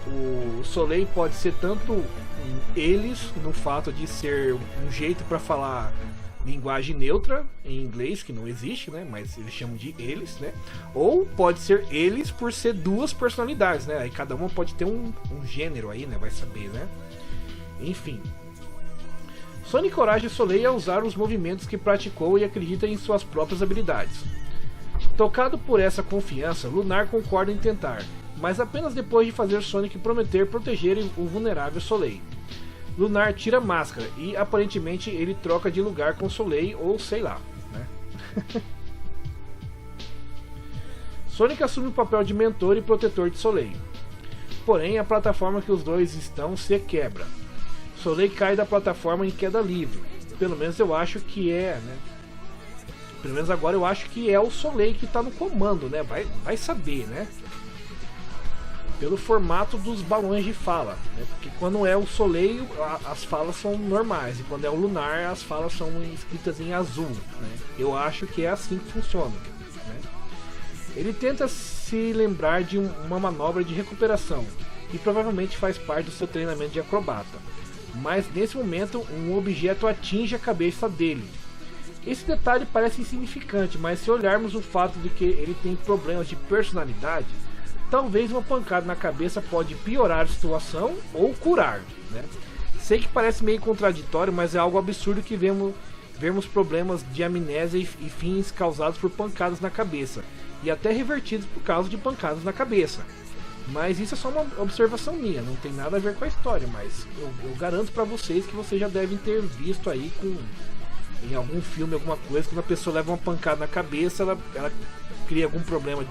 O Soleil pode ser tanto eles, no fato de ser um jeito para falar linguagem neutra em inglês, que não existe, né? Mas eles chamam de eles, né? Ou pode ser eles por ser duas personalidades, né? Aí cada uma pode ter um gênero aí, né? Vai saber, né? Enfim. Sonic encoraja Soleil a usar os movimentos que praticou e acredita em suas próprias habilidades. Tocado por essa confiança, Lunar concorda em tentar, mas apenas depois de fazer Sonic prometer proteger o vulnerável Soleil. Lunar tira a máscara e aparentemente ele troca de lugar com Soleil, ou sei lá, né? Sonic assume o papel de mentor e protetor de Soleil. Porém, a plataforma que os dois estão se quebra. Soleil cai da plataforma em queda livre. Pelo menos eu acho que é, né? Pelo menos agora eu acho que é o Soleil que está no comando, né? Vai saber, né? Pelo formato dos balões de fala, né? Porque quando é o Soleil, as falas são normais, e quando é o Lunar, as falas são escritas em azul, né? Eu acho que é assim que funciona, né? Ele tenta se lembrar de uma manobra de recuperação, que provavelmente faz parte do seu treinamento de acrobata, mas nesse momento um objeto atinge a cabeça dele. Esse detalhe parece insignificante, mas se olharmos o fato de que ele tem problemas de personalidade, talvez uma pancada na cabeça pode piorar a situação ou curar, né? Sei que parece meio contraditório, mas é algo absurdo que vemos problemas de amnésia e fins causados por pancadas na cabeça, e até revertidos por causa de pancadas na cabeça. Mas isso é só uma observação minha, não tem nada a ver com a história, mas eu garanto pra vocês que vocês já devem ter visto aí em algum filme, alguma coisa, quando a pessoa leva uma pancada na cabeça, ela cria algum problema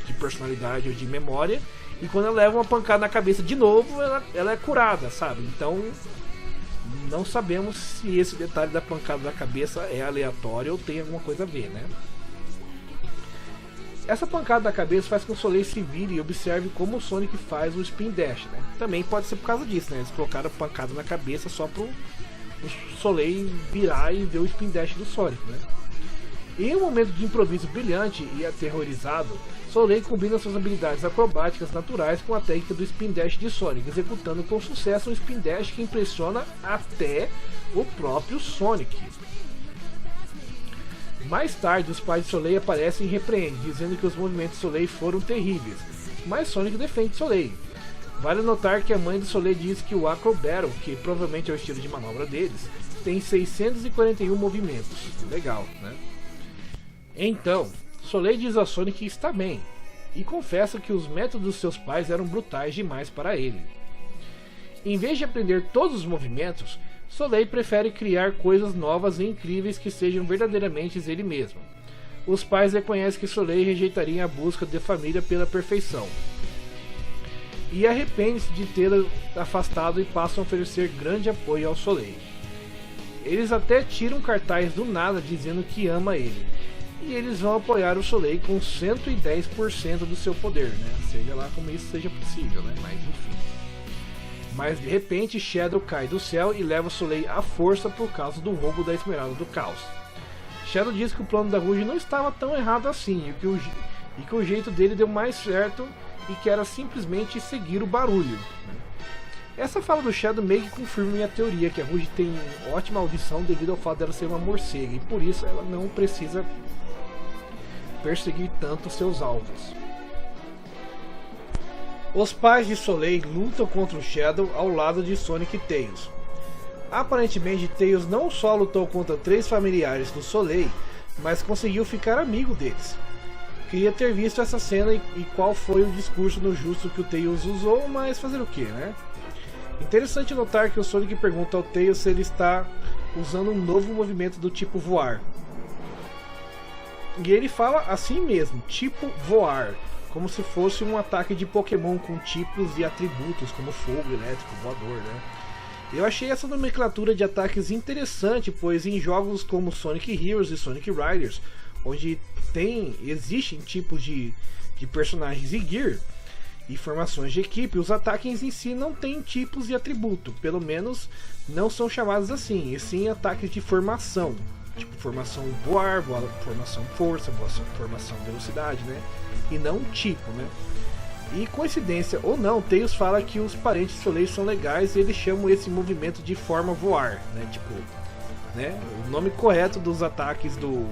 de personalidade ou de memória, e quando ela leva uma pancada na cabeça de novo, ela é curada, sabe? Então não sabemos se esse detalhe da pancada na cabeça é aleatório ou tem alguma coisa a ver, né? Essa pancada na cabeça faz com que o Soleil se vire e observe como o Sonic faz o Spin Dash, né? Também pode ser por causa disso, né? Eles colocaram a pancada na cabeça só pro o Soleil virar e ver o Spin Dash do Sonic, né? Em um momento de improviso brilhante e aterrorizado, Soleil combina suas habilidades acrobáticas naturais com a técnica do Spin Dash de Sonic, executando com sucesso um Spin Dash que impressiona até o próprio Sonic. Mais tarde, os pais de Soleil aparecem e repreendem, dizendo que os movimentos de Soleil foram terríveis, mas Sonic defende Soleil. Vale notar que a mãe de Soleil diz que o Acro Battle, que provavelmente é o estilo de manobra deles, tem 641 movimentos. Legal, né? Então, Soleil diz a Sonic que está bem, e confessa que os métodos dos seus pais eram brutais demais para ele. Em vez de aprender todos os movimentos, Soleil prefere criar coisas novas e incríveis que sejam verdadeiramente ele mesmo. Os pais reconhecem que Soleil rejeitaria a busca de família pela perfeição, e arrepende-se de tê-la afastado e passam a oferecer grande apoio ao Soleil. Eles até tiram cartaz do nada dizendo que ama ele, e eles vão apoiar o Soleil com 110% do seu poder, né? Seja lá como isso seja possível, né? Mas enfim. Mas de repente Shadow cai do céu e leva o Soleil à força por causa do roubo da Esmeralda do Caos. Shadow diz que o plano da Rouge não estava tão errado assim, e que o jeito dele deu mais certo e que era simplesmente seguir o barulho. Essa fala do Shadow meio que confirma minha teoria que a Rouge tem ótima audição devido ao fato dela ser uma morcega, e por isso ela não precisa perseguir tanto seus alvos. Os pais de Soleil lutam contra o Shadow ao lado de Sonic e Tails. Aparentemente, Tails não só lutou contra 3 familiares do Soleil, mas conseguiu ficar amigo deles. Queria ter visto essa cena e qual foi o discurso no justo que o Tails usou, mas fazer o que, né? Interessante notar que o Sonic pergunta ao Tails se ele está usando um novo movimento do tipo voar. E ele fala assim mesmo, tipo voar, como se fosse um ataque de Pokémon com tipos e atributos como fogo, elétrico, voador, né? Eu achei essa nomenclatura de ataques interessante, pois em jogos como Sonic Heroes e Sonic Riders, onde existem tipos de personagens e gear e formações de equipe, os ataques em si não têm tipos e atributo, pelo menos não são chamados assim, e sim ataques de formação, tipo formação voar, formação força, formação velocidade, né? E não tipo, né? E coincidência ou não, Tails fala que os parentes de Soleil são legais e eles chamam esse movimento de forma voar, né? Tipo, né? O nome correto dos ataques do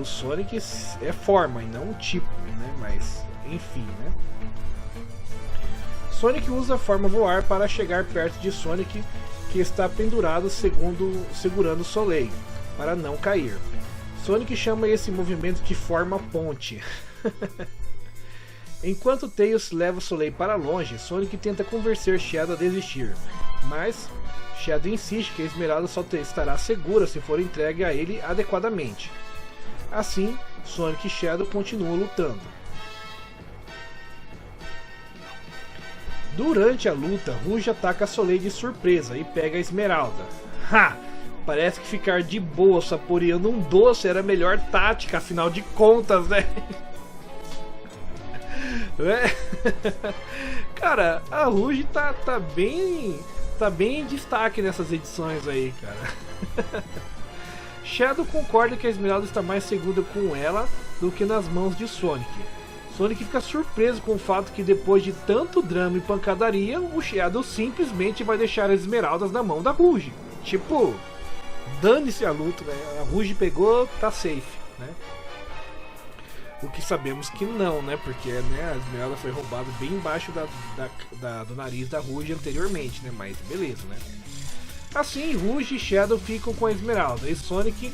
Sonic é forma e não tipo, né? Mas enfim, né? Sonic usa a forma voar para chegar perto de Sonic, que está pendurado segurando Soleil, para não cair. Sonic chama esse movimento de forma ponte. Enquanto Tails leva Soleil para longe, Sonic tenta convencer Shadow a desistir, mas Shadow insiste que a Esmeralda só estará segura se for entregue a ele adequadamente. Assim, Sonic e Shadow continuam lutando. Durante a luta, Rouge ataca Soleil de surpresa e pega a Esmeralda. Ha! Parece que ficar de boa saboreando um doce era a melhor tática, afinal de contas, né? Cara, a Rouge tá bem em destaque nessas edições aí, cara. Shadow concorda que a Esmeralda está mais segura com ela do que nas mãos de Sonic. Sonic fica surpreso com o fato que depois de tanto drama e pancadaria, o Shadow simplesmente vai deixar as esmeraldas na mão da Rouge. Tipo, dane-se a luta, né? A Rouge pegou, tá safe, né? O que sabemos que não, né? Porque, né, a esmeralda foi roubada bem embaixo do nariz da Rouge anteriormente, né? Mas beleza, né? Assim, Rouge e Shadow ficam com a esmeralda e Sonic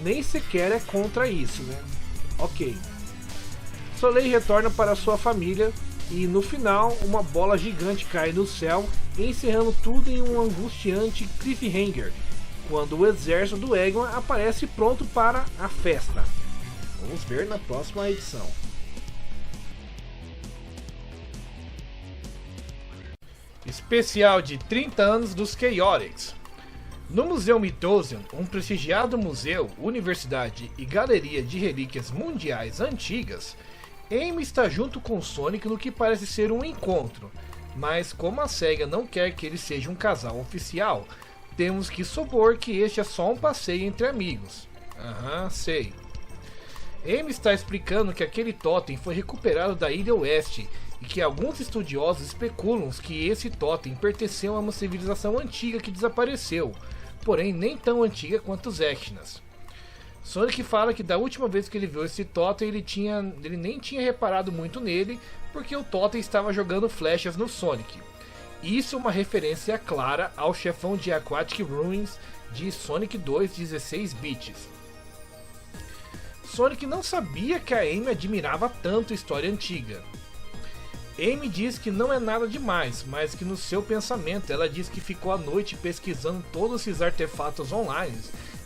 nem sequer é contra isso, né? Ok. Soleil retorna para sua família e no final uma bola gigante cai no céu, encerrando tudo em um angustiante cliffhanger, quando o exército do Eggman aparece pronto para a festa. Vamos ver na próxima edição. Especial de 30 anos dos Chaotix. No Museu Mythosian, um prestigiado museu, universidade e galeria de relíquias mundiais antigas, Amy está junto com Sonic no que parece ser um encontro, mas como a SEGA não quer que ele seja um casal oficial, temos que supor que este é só um passeio entre amigos. Aham, sei. Amy está explicando que aquele totem foi recuperado da Ilha Oeste e que alguns estudiosos especulam que esse totem pertenceu a uma civilização antiga que desapareceu, porém nem tão antiga quanto os Eknas. Sonic fala que da última vez que ele viu esse totem ele nem tinha reparado muito nele porque o totem estava jogando flechas no Sonic. Isso é uma referência clara ao chefão de Aquatic Ruins de Sonic 2 16 bits. Sonic não sabia que a Amy admirava tanto a história antiga. Amy diz que não é nada demais, mas que no seu pensamento ela diz que ficou a noite pesquisando todos esses artefatos online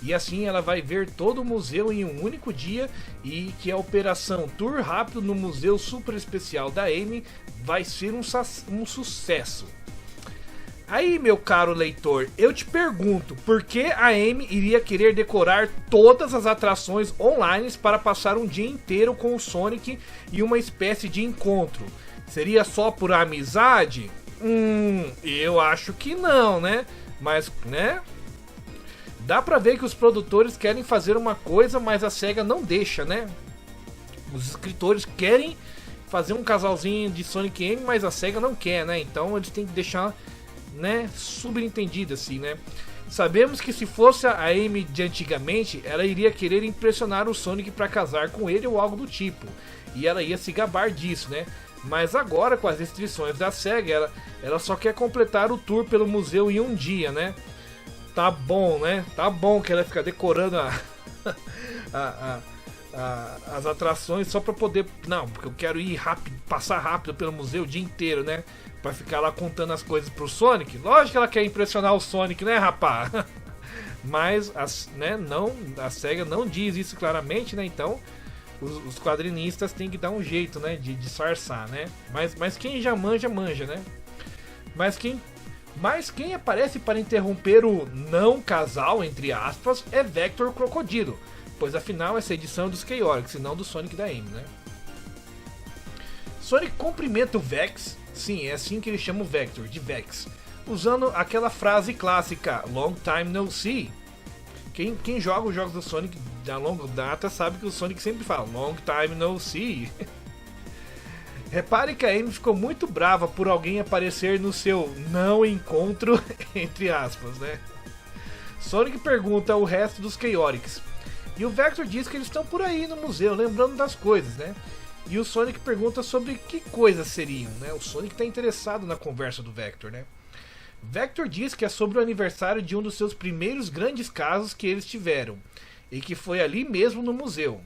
e assim ela vai ver todo o museu em um único dia e que a operação Tour Rápido no Museu Super Especial da Amy vai ser um sucesso. Aí, meu caro leitor, eu te pergunto, por que a Amy iria querer decorar todas as atrações online para passar um dia inteiro com o Sonic e uma espécie de encontro? Seria só por amizade? Eu acho que não, né? Mas, né? Dá pra ver que os produtores querem fazer uma coisa, mas a SEGA não deixa, né? Os escritores querem fazer um casalzinho de Sonic e Amy, mas a SEGA não quer, né? Então eles têm que deixar, né, subentendido assim, né? Sabemos que se fosse a Amy de antigamente, ela iria querer impressionar o Sonic para casar com ele ou algo do tipo, e ela ia se gabar disso, né? Mas agora, com as restrições da SEGA, ela só quer completar o tour pelo museu em um dia, né? Tá bom, né? Tá bom que ela fica decorando as atrações só pra poder... Não, porque eu quero ir rápido, passar rápido pelo museu o dia inteiro, né? Pra ficar lá contando as coisas pro Sonic. Lógico que ela quer impressionar o Sonic, né, rapá? Mas né, não, a SEGA não diz isso claramente, né? Então os quadrinistas têm que dar um jeito, né, de disfarçar, né? Mas quem já manja, né? Mas quem aparece para interromper o não casal, entre aspas, é Vector Crocodilo, pois afinal essa edição é dos Chaotix e não do Sonic da Amy, né? Sonic cumprimenta o Vex, sim, é assim que ele chama o Vector, de Vex, usando aquela frase clássica, Long time no see. Quem joga os jogos do Sonic da longa data sabe que o Sonic sempre fala Long time no see. Repare que a Amy ficou muito brava por alguém aparecer no seu não encontro, entre aspas, né? Sonic pergunta o resto dos Chaotix. E o Vector diz que eles estão por aí no museu, lembrando das coisas, né? E o Sonic pergunta sobre que coisas seriam, né? O Sonic está interessado na conversa do Vector, né? Vector diz que é sobre o aniversário de um dos seus primeiros grandes casos que eles tiveram, e que foi ali mesmo no museu.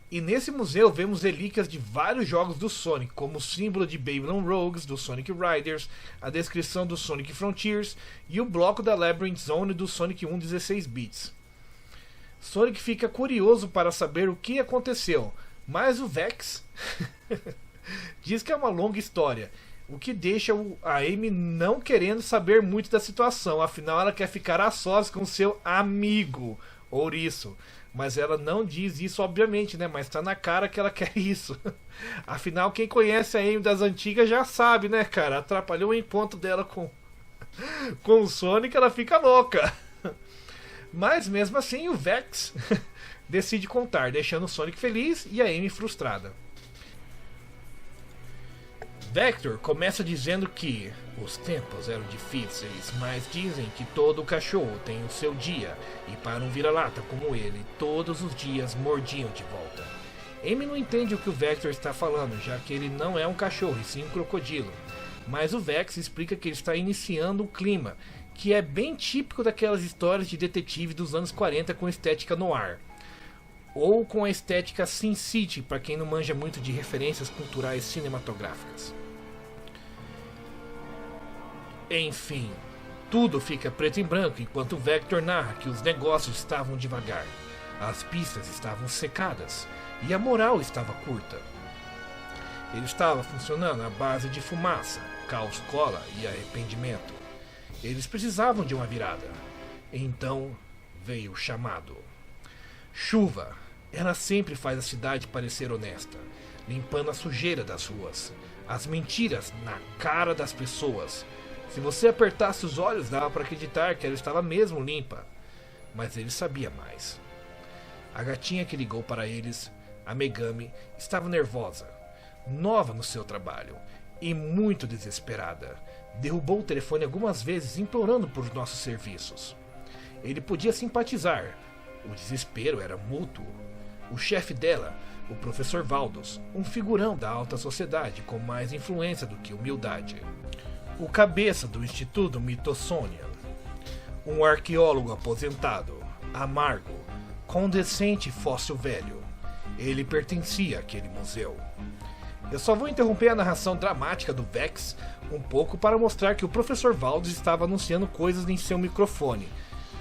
E nesse museu vemos relíquias de vários jogos do Sonic, como o símbolo de Babylon Rogues, do Sonic Riders, a descrição do Sonic Frontiers e o bloco da Labyrinth Zone do Sonic 1 16 bits. Sonic fica curioso para saber o que aconteceu, mas o Vex diz que é uma longa história, o que deixa a Amy não querendo saber muito da situação, afinal ela quer ficar a sós com seu amigo, Ouriço. Mas ela não diz isso, obviamente, né? Mas tá na cara que ela quer isso. Afinal, quem conhece a Amy das antigas já sabe, né, cara? Atrapalhou o encontro dela com o Sonic, ela fica louca. Mas mesmo assim, o Vex decide contar, deixando o Sonic feliz e a Amy frustrada. Vector começa dizendo que os tempos eram difíceis, mas dizem que todo cachorro tem o seu dia, e para um vira-lata como ele, todos os dias mordiam de volta. Amy não entende o que o Vector está falando, já que ele não é um cachorro e sim um crocodilo. Mas o Vex explica que ele está iniciando o clima, que é bem típico daquelas histórias de detetive dos anos 40 com estética noir. Ou com a estética Sin City, para quem não manja muito de referências culturais cinematográficas. Enfim, tudo fica preto e branco enquanto o Vector narra que os negócios estavam devagar, as pistas estavam secadas e a moral estava curta. Ele estava funcionando à base de fumaça, caos, cola e arrependimento. Eles precisavam de uma virada. Então veio o chamado. Chuva. Ela sempre faz a cidade parecer honesta, limpando a sujeira das ruas, as mentiras na cara das pessoas. Se você apertasse os olhos, dava para acreditar que ela estava mesmo limpa. mas ele sabia mais. A gatinha que ligou para eles, a Megami, estava nervosa, nova no seu trabalho e muito desesperada. Derrubou o telefone algumas vezes implorando por nossos serviços. Ele podia simpatizar. O desespero era mútuo. O chefe dela, o professor Valdos, um figurão da alta sociedade com mais influência do que humildade. O cabeça do Instituto Smithsonian, um arqueólogo aposentado, amargo, condescendente fóssil velho. Ele pertencia àquele museu. Eu só vou interromper a narração dramática do Vex um pouco para mostrar que o professor Valdos estava anunciando coisas em seu microfone.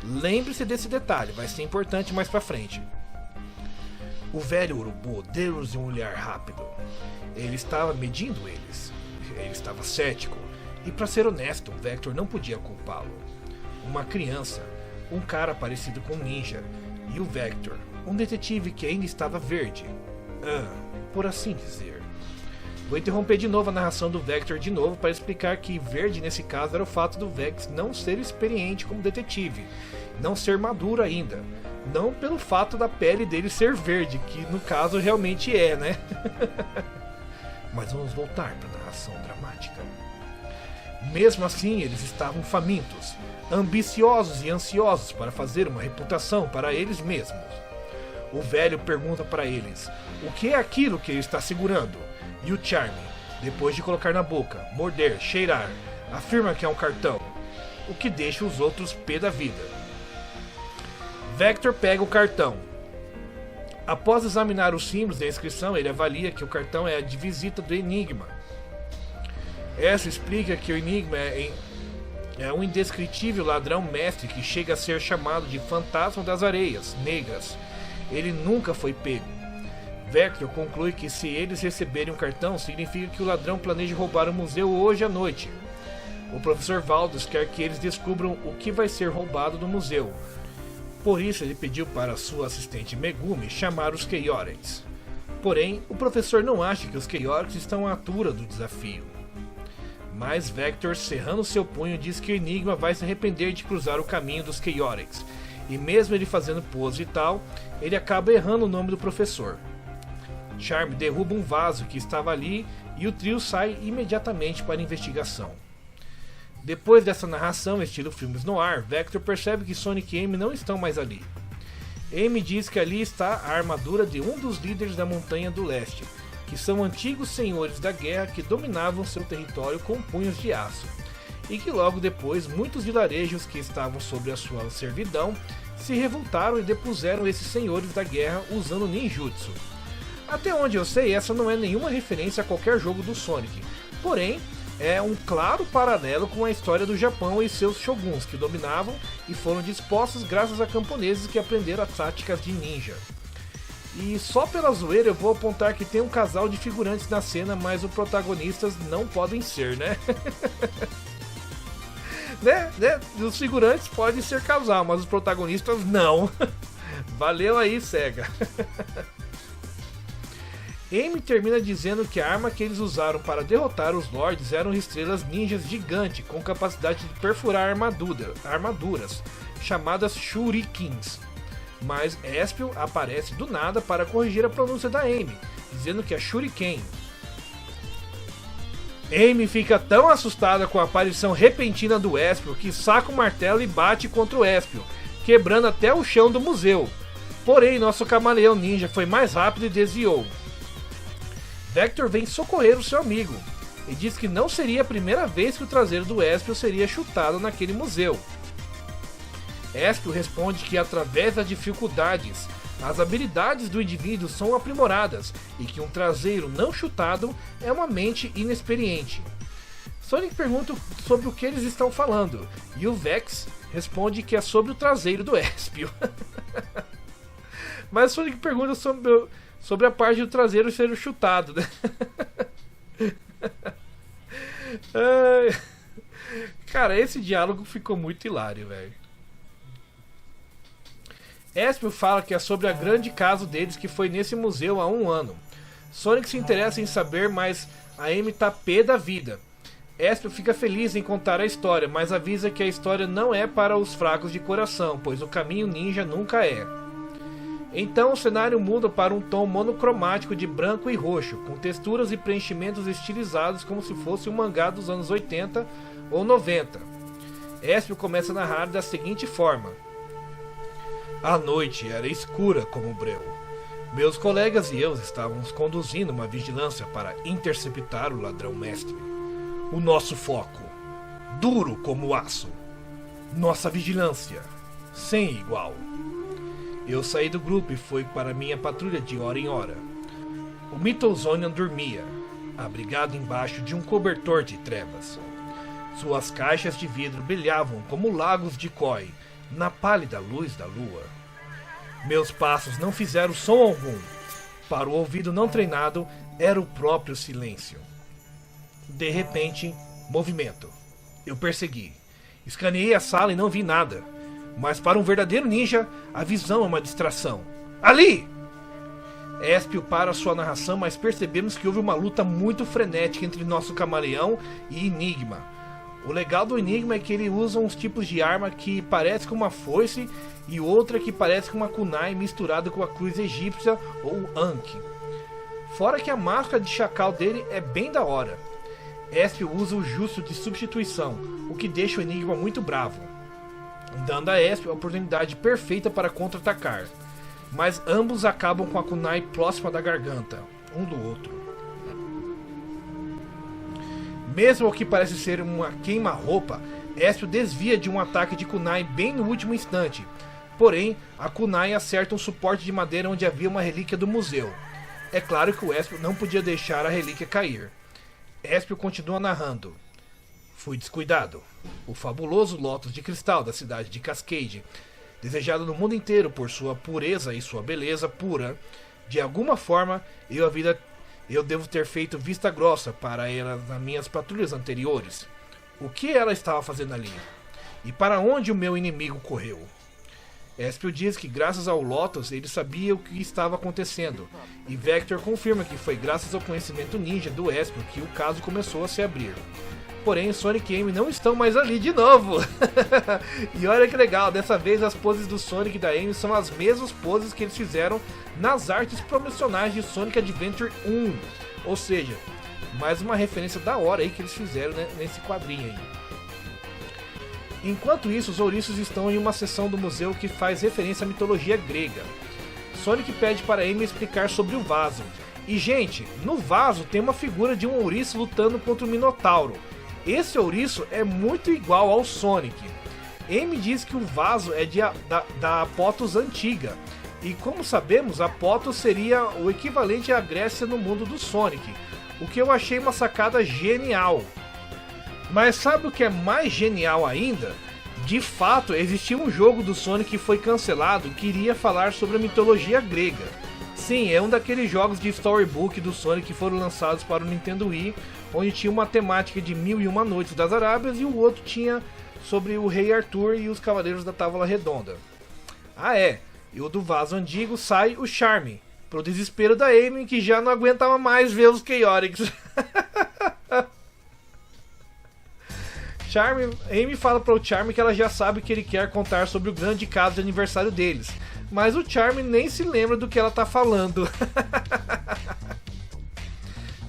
Lembre-se desse detalhe, vai ser importante mais pra frente. O velho urubu deu-lhes um olhar rápido. Ele estava medindo eles. Ele estava cético. E para ser honesto, o Vector não podia culpá-lo. Uma criança, um cara parecido com um ninja, e o Vector, um detetive que ainda estava verde. Por assim dizer. Vou interromper de novo a narração do Vector de novo para explicar que verde nesse caso era o fato do Vex não ser experiente como detetive, não ser maduro ainda. Não pelo fato da pele dele ser verde, que no caso realmente é, né? Mas vamos voltar para a narração dramática. Mesmo assim, eles estavam famintos, ambiciosos e ansiosos para fazer uma reputação para eles mesmos. O velho pergunta para eles o que é aquilo que ele está segurando, e o Charme, depois de colocar na boca, morder, cheirar, afirma que é um cartão, o que deixa os outros pé da vida. Vector pega o cartão. Após examinar os símbolos da inscrição, ele avalia que o cartão é de visita do Enigma. Essa explica que o Enigma é um indescritível ladrão mestre que chega a ser chamado de Fantasma das Areias Negras. Ele nunca foi pego. Vector conclui que se eles receberem um cartão, significa que o ladrão planeja roubar o museu hoje à noite. O professor Valdos quer que eles descubram o que vai ser roubado do museu. Por isso ele pediu para sua assistente Megumi chamar os Chaotix. Porém, o professor não acha que os Chaotix estão à altura do desafio. Mas Vector, cerrando seu punho, diz que o Enigma vai se arrepender de cruzar o caminho dos Chaotix. E mesmo ele fazendo pose e tal, ele acaba errando o nome do professor. Charme derruba um vaso que estava ali e o trio sai imediatamente para a investigação. Depois dessa narração, estilo filmes no ar, Vector percebe que Sonic e Amy não estão mais ali. Amy diz que ali está a armadura de um dos líderes da Montanha do Leste, que são antigos senhores da guerra que dominavam seu território com punhos de aço, e que logo depois muitos vilarejos que estavam sob a sua servidão se revoltaram e depuseram esses senhores da guerra usando ninjutsu. Até onde eu sei, essa não é nenhuma referência a qualquer jogo do Sonic, porém é um claro paralelo com a história do Japão e seus shoguns que dominavam e foram dispostos graças a camponeses que aprenderam as táticas de ninja. E só pela zoeira eu vou apontar que tem um casal de figurantes na cena, mas os protagonistas não podem ser, né? né? Os figurantes podem ser casal, mas os protagonistas não. Valeu aí, SEGA. Amy termina dizendo que a arma que eles usaram para derrotar os Lords eram estrelas ninjas gigantes com capacidade de perfurar armaduras, chamadas Shurikens. Mas Espio aparece do nada para corrigir a pronúncia da Amy, dizendo que é Shuriken. Amy fica tão assustada com a aparição repentina do Espio que saca o martelo e bate contra o Espio, quebrando até o chão do museu. Porém, nosso camaleão ninja foi mais rápido e desviou. Vector vem socorrer o seu amigo e diz que não seria a primeira vez que o traseiro do Espio seria chutado naquele museu. Espio responde que através das dificuldades, as habilidades do indivíduo são aprimoradas e que um traseiro não chutado é uma mente inexperiente. Sonic pergunta sobre o que eles estão falando e o Vex responde que é sobre o traseiro do Espio. Mas Sonic pergunta sobre a parte do traseiro ser chutado, né? Cara, esse diálogo ficou muito hilário, velho. Espio fala que é sobre a grande caso deles que foi nesse museu há um ano. Sonic se interessa em saber, mas a Amy tá pé da vida. Espio fica feliz em contar a história, mas avisa que a história não é para os fracos de coração, pois o caminho ninja nunca é. Então o cenário muda para um tom monocromático de branco e roxo, com texturas e preenchimentos estilizados como se fosse um mangá dos anos 80 ou 90. Espio começa a narrar da seguinte forma: a noite era escura como breu. Meus colegas e eu estávamos conduzindo uma vigilância para interceptar o ladrão mestre. O nosso foco, duro como aço. Nossa vigilância, sem igual. Eu saí do grupo e fui para minha patrulha de hora em hora. O Mythozonian dormia, abrigado embaixo de um cobertor de trevas. Suas caixas de vidro brilhavam como lagos de Koi na pálida luz da lua. Meus passos não fizeram som algum. Para o ouvido não treinado, era o próprio silêncio. De repente, movimento. Eu persegui. Escaneei a sala e não vi nada. Mas para um verdadeiro ninja, a visão é uma distração. Ali! Espio para sua narração, mas percebemos que houve uma luta muito frenética entre nosso camaleão e Enigma. O legal do Enigma é que ele usa uns tipos de arma que parece com uma foice e outra que parece com uma kunai misturada com a cruz egípcia ou Ankh. Fora que a máscara de chacal dele é bem da hora. Espio usa o jutsu de substituição, o que deixa o Enigma muito bravo, dando a Espio a oportunidade perfeita para contra-atacar. Mas ambos acabam com a kunai próxima da garganta, um do outro. Mesmo o que parece ser uma queima-roupa, Espio desvia de um ataque de kunai bem no último instante. Porém, a kunai acerta um suporte de madeira onde havia uma relíquia do museu. É claro que o Espio não podia deixar a relíquia cair. Espio continua narrando. Fui descuidado. O fabuloso lótus de cristal da cidade de Cascade, desejado no mundo inteiro por sua pureza e sua beleza pura, de alguma forma eu devo ter feito vista grossa para ela nas minhas patrulhas anteriores. O que ela estava fazendo ali? E para onde o meu inimigo correu? Espio diz que graças ao Lotus ele sabia o que estava acontecendo, e Vector confirma que foi graças ao conhecimento ninja do Espio que o caso começou a se abrir. Porém, Sonic e Amy não estão mais ali de novo. E olha que legal, dessa vez as poses do Sonic e da Amy são as mesmas poses que eles fizeram nas artes promocionais de Sonic Adventure 1. Ou seja, mais uma referência da hora aí que eles fizeram, né, nesse quadrinho aí. Enquanto isso, os ouriços estão em uma seção do museu que faz referência à mitologia grega. Sonic pede para Amy explicar sobre o vaso. E gente, no vaso tem uma figura de um ouriço lutando contra o Minotauro. Esse ouriço é muito igual ao Sonic. Amy diz que o vaso é da Apotos antiga. E como sabemos, Apotos seria o equivalente à Grécia no mundo do Sonic. O que eu achei uma sacada genial. Mas sabe o que é mais genial ainda? De fato, existia um jogo do Sonic que foi cancelado que iria falar sobre a mitologia grega. Sim, é um daqueles jogos de storybook do Sonic que foram lançados para o Nintendo Wii, onde tinha uma temática de 1001 Noites das Arábias e o outro tinha sobre o Rei Arthur e os Cavaleiros da Távola Redonda. Ah é, e o do vaso antigo sai o Charme, pro desespero da Amy que já não aguentava mais ver os Chaotix. Amy fala para o Charme que ela já sabe que ele quer contar sobre o grande caso de aniversário deles, mas o Charme nem se lembra do que ela tá falando.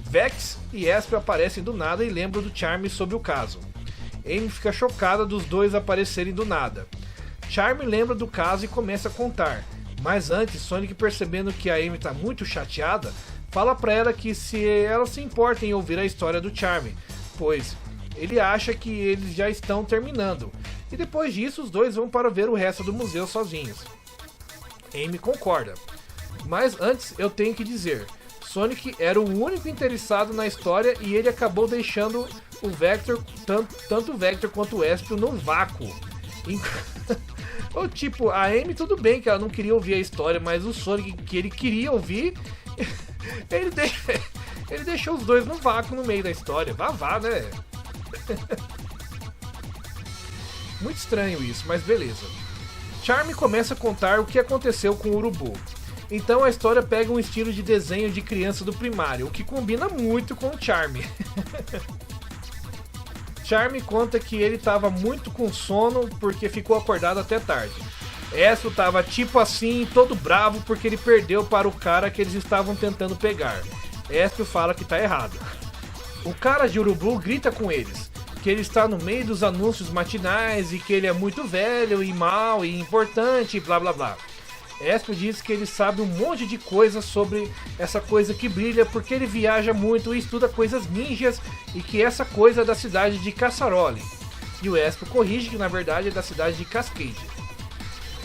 Vex e Espio aparecem do nada e lembram do Charme sobre o caso. Amy fica chocada dos dois aparecerem do nada. Charme lembra do caso e começa a contar, mas antes Sonic, percebendo que a Amy tá muito chateada, fala para ela que se ela se importa em ouvir a história do Charme, pois ele acha que eles já estão terminando, e depois disso os dois vão para ver o resto do museu sozinhos. Amy concorda, mas antes eu tenho que dizer, Sonic era o único interessado na história e ele acabou deixando o Vector, tanto o Vector quanto o Espio, no vácuo. Ou tipo, a Amy tudo bem que ela não queria ouvir a história, mas o Sonic que ele queria ouvir, ele deixou os dois no vácuo no meio da história. Vá, né? Muito estranho isso, mas beleza. Charme começa a contar o que aconteceu com o Urubu. Então a história pega um estilo de desenho de criança do primário, o que combina muito com o Charme. Charme conta que ele tava muito com sono porque ficou acordado até tarde. Espio tava tipo assim, todo bravo porque ele perdeu para o cara que eles estavam tentando pegar. Espio fala que tá errado. O cara de Urubu grita com eles, que ele está no meio dos anúncios matinais e que ele é muito velho e mau e importante e blá blá blá. Espio diz que ele sabe um monte de coisas sobre essa coisa que brilha porque ele viaja muito e estuda coisas ninjas e que essa coisa é da cidade de Cassaroli. E o Espio corrige que na verdade é da cidade de Cascade.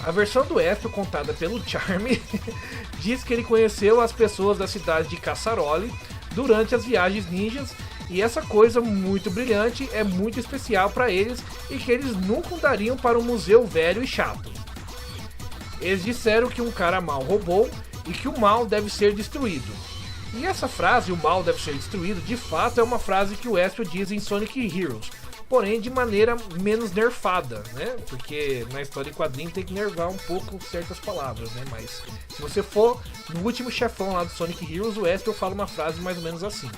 A versão do Espio contada pelo Charme diz que ele conheceu as pessoas da cidade de Cassaroli durante as viagens ninjas e essa coisa muito brilhante é muito especial para eles e que eles nunca dariam para um museu velho e chato. Eles disseram que um cara mau roubou e que o mal deve ser destruído. E essa frase, o mal deve ser destruído, de fato é uma frase que o Espio diz em Sonic Heroes, porém de maneira menos nerfada, né? Porque na história em quadrinho tem que nervar um pouco certas palavras, né? Mas se você for no último chefão lá do Sonic Heroes, o Espio fala uma frase mais ou menos assim.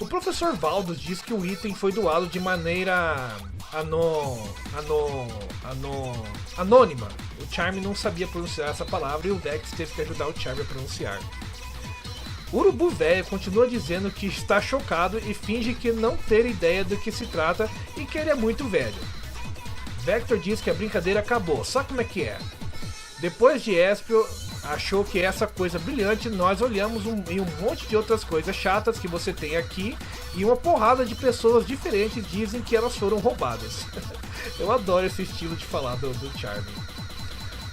O professor Valdos diz que o item foi doado de maneira anônima. O Charme não sabia pronunciar essa palavra e o Vex teve que ajudar o Charme a pronunciar. O Urubu Velho continua dizendo que está chocado e finge que não ter ideia do que se trata e que ele é muito velho. Vector diz que a brincadeira acabou, sabe como é que é? Depois de Espio achou que essa coisa brilhante, nós olhamos em um monte de outras coisas chatas que você tem aqui e uma porrada de pessoas diferentes dizem que elas foram roubadas. Eu adoro esse estilo de falar do Charme.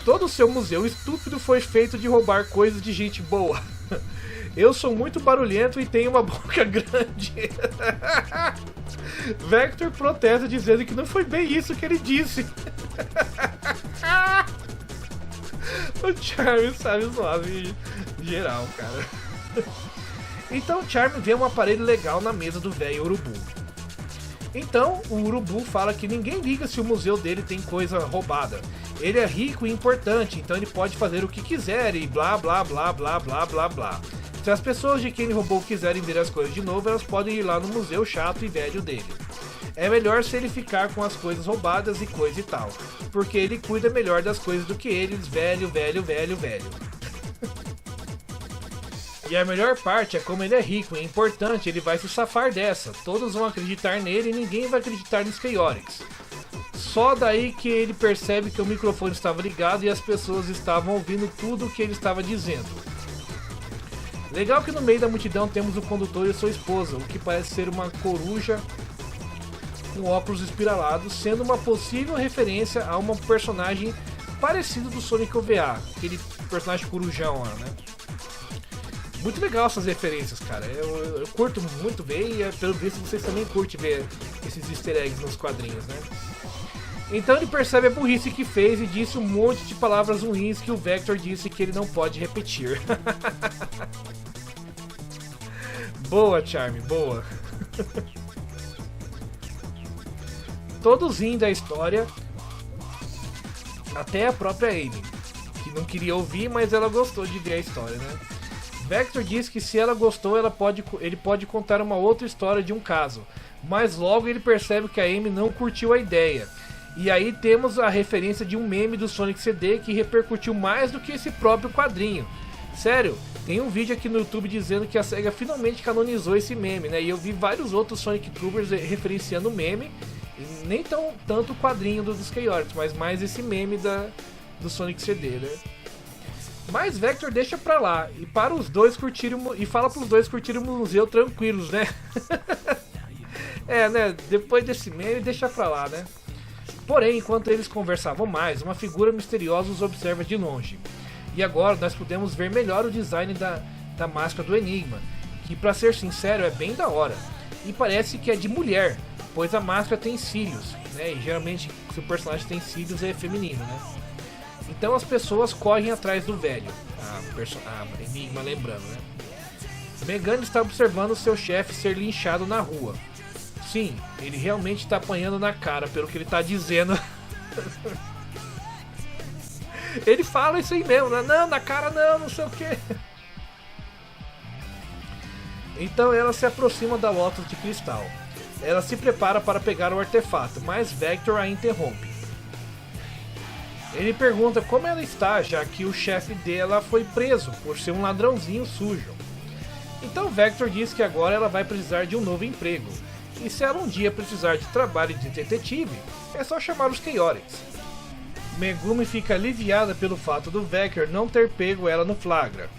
Todo o seu museu estúpido foi feito de roubar coisas de gente boa. Eu sou muito barulhento e tenho uma boca grande. Vector protesta dizendo que não foi bem isso que ele disse. O Charme sabe zoar em geral, cara. Então o Charme vê um aparelho legal na mesa do velho Urubu. Então o Urubu fala que ninguém liga se o museu dele tem coisa roubada. Ele é rico e importante, então ele pode fazer o que quiser e blá blá blá blá blá blá blá. Se as pessoas de quem ele roubou quiserem ver as coisas de novo, elas podem ir lá no museu chato e velho dele. É melhor se ele ficar com as coisas roubadas e coisa e tal, porque ele cuida melhor das coisas do que eles, velho. E a melhor parte é como ele é rico e importante, ele vai se safar dessa. Todos vão acreditar nele e ninguém vai acreditar nos Chaotix. Só daí que ele percebe que o microfone estava ligado e as pessoas estavam ouvindo tudo o que ele estava dizendo. Legal que no meio da multidão temos o condutor e sua esposa, o que parece ser uma coruja com óculos espiralados, sendo uma possível referência a uma personagem parecido do Sonic OVA, aquele personagem corujão lá, né? Muito legal essas referências, cara. Eu curto muito ver e pelo visto vocês também curtem ver esses easter eggs nos quadrinhos, né? Então ele percebe a burrice que fez e disse um monte de palavras ruins que o Vector disse que ele não pode repetir. Boa, Charme, boa. Todos rindo da história, até a própria Amy, que não queria ouvir, mas ela gostou de ver a história, né? Vector diz que se ela gostou, ele pode contar uma outra história de um caso, mas logo ele percebe que a Amy não curtiu a ideia. E aí temos a referência de um meme do Sonic CD que repercutiu mais do que esse próprio quadrinho. Sério, tem um vídeo aqui no YouTube dizendo que a SEGA finalmente canonizou esse meme, né? E eu vi vários outros Sonic Troopers referenciando o meme, e nem tanto o quadrinho dos Chaotix, mas mais esse meme do Sonic CD, né? Mas Vector deixa pra lá e para os dois curtirem e fala pros dois curtirem o museu tranquilos, né? É, né? Depois desse meme deixa pra lá, né? Porém, enquanto eles conversavam mais, uma figura misteriosa os observa de longe. E agora nós podemos ver melhor o design da máscara do Enigma, que pra ser sincero é bem da hora. E parece que é de mulher, pois a máscara tem cílios, né? E geralmente se o personagem tem cílios é feminino, né? Então as pessoas correm atrás do velho, a Enigma lembrando, né? Megane está observando seu chefe ser linchado na rua. Sim, ele realmente está apanhando na cara pelo que ele está dizendo. Ele fala isso aí mesmo, né? Não, na cara não sei o que. Então ela se aproxima da Lotus de cristal. ela se prepara para pegar o artefato, mas Vector a interrompe. Ele pergunta como ela está, já que o chefe dela foi preso por ser um ladrãozinho sujo. Então Vector diz que agora ela vai precisar de um novo emprego, e se ela um dia precisar de trabalho de detetive, é só chamar os Chaotix. Megumi fica aliviada pelo fato do Vector não ter pego ela no flagra.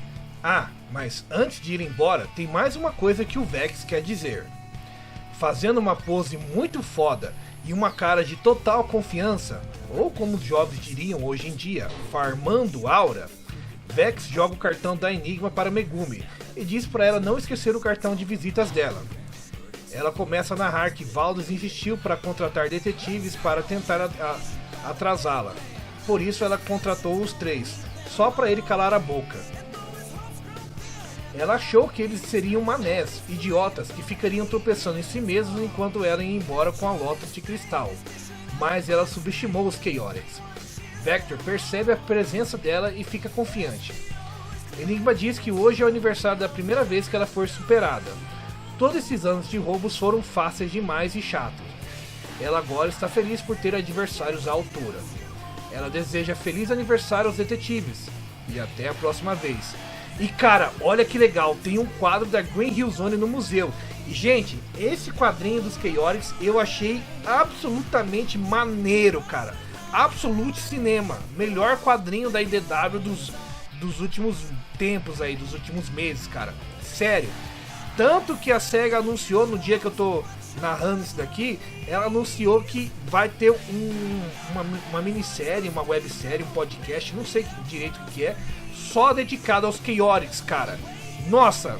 Ah, mas antes de ir embora, tem mais uma coisa que o Vex quer dizer. Fazendo uma pose muito foda e uma cara de total confiança, ou como os jovens diriam hoje em dia, farmando aura, Vex joga o cartão da Enigma para Megumi e diz para ela não esquecer o cartão de visitas dela. Ela começa a narrar que Valdez insistiu para contratar detetives para tentar atrasá-la. Por isso ela contratou os 3, só para ele calar a boca. Ela achou que eles seriam manés, idiotas, que ficariam tropeçando em si mesmos enquanto ela ia embora com a Lotus de cristal. Mas ela subestimou os Chaotix. Vector percebe a presença dela e fica confiante. Enigma diz que hoje é o aniversário da primeira vez que ela foi superada. Todos esses anos de roubos foram fáceis demais e chatos. Ela agora está feliz por ter adversários à altura. Ela deseja feliz aniversário aos detetives. E até a próxima vez. E cara, olha que legal, tem um quadro da Green Hill Zone no museu. E gente, esse quadrinho dos Chaotix eu achei absolutamente maneiro, cara. Absolute Cinema, melhor quadrinho da IDW dos últimos tempos aí, dos últimos meses, cara. Sério. Tanto que a SEGA anunciou no dia que eu tô narrando isso daqui, ela anunciou que vai ter uma minissérie, uma websérie, um podcast, não sei direito o que é, só dedicado aos Chaotix, cara. Nossa,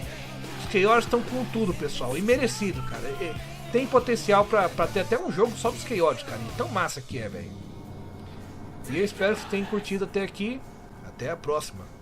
os Chaotix estão com tudo, pessoal, e merecido, cara. Tem potencial pra ter até um jogo só dos Chaotix, cara. Tão massa que é, velho. E eu espero que vocês tenham curtido até aqui. Até a próxima.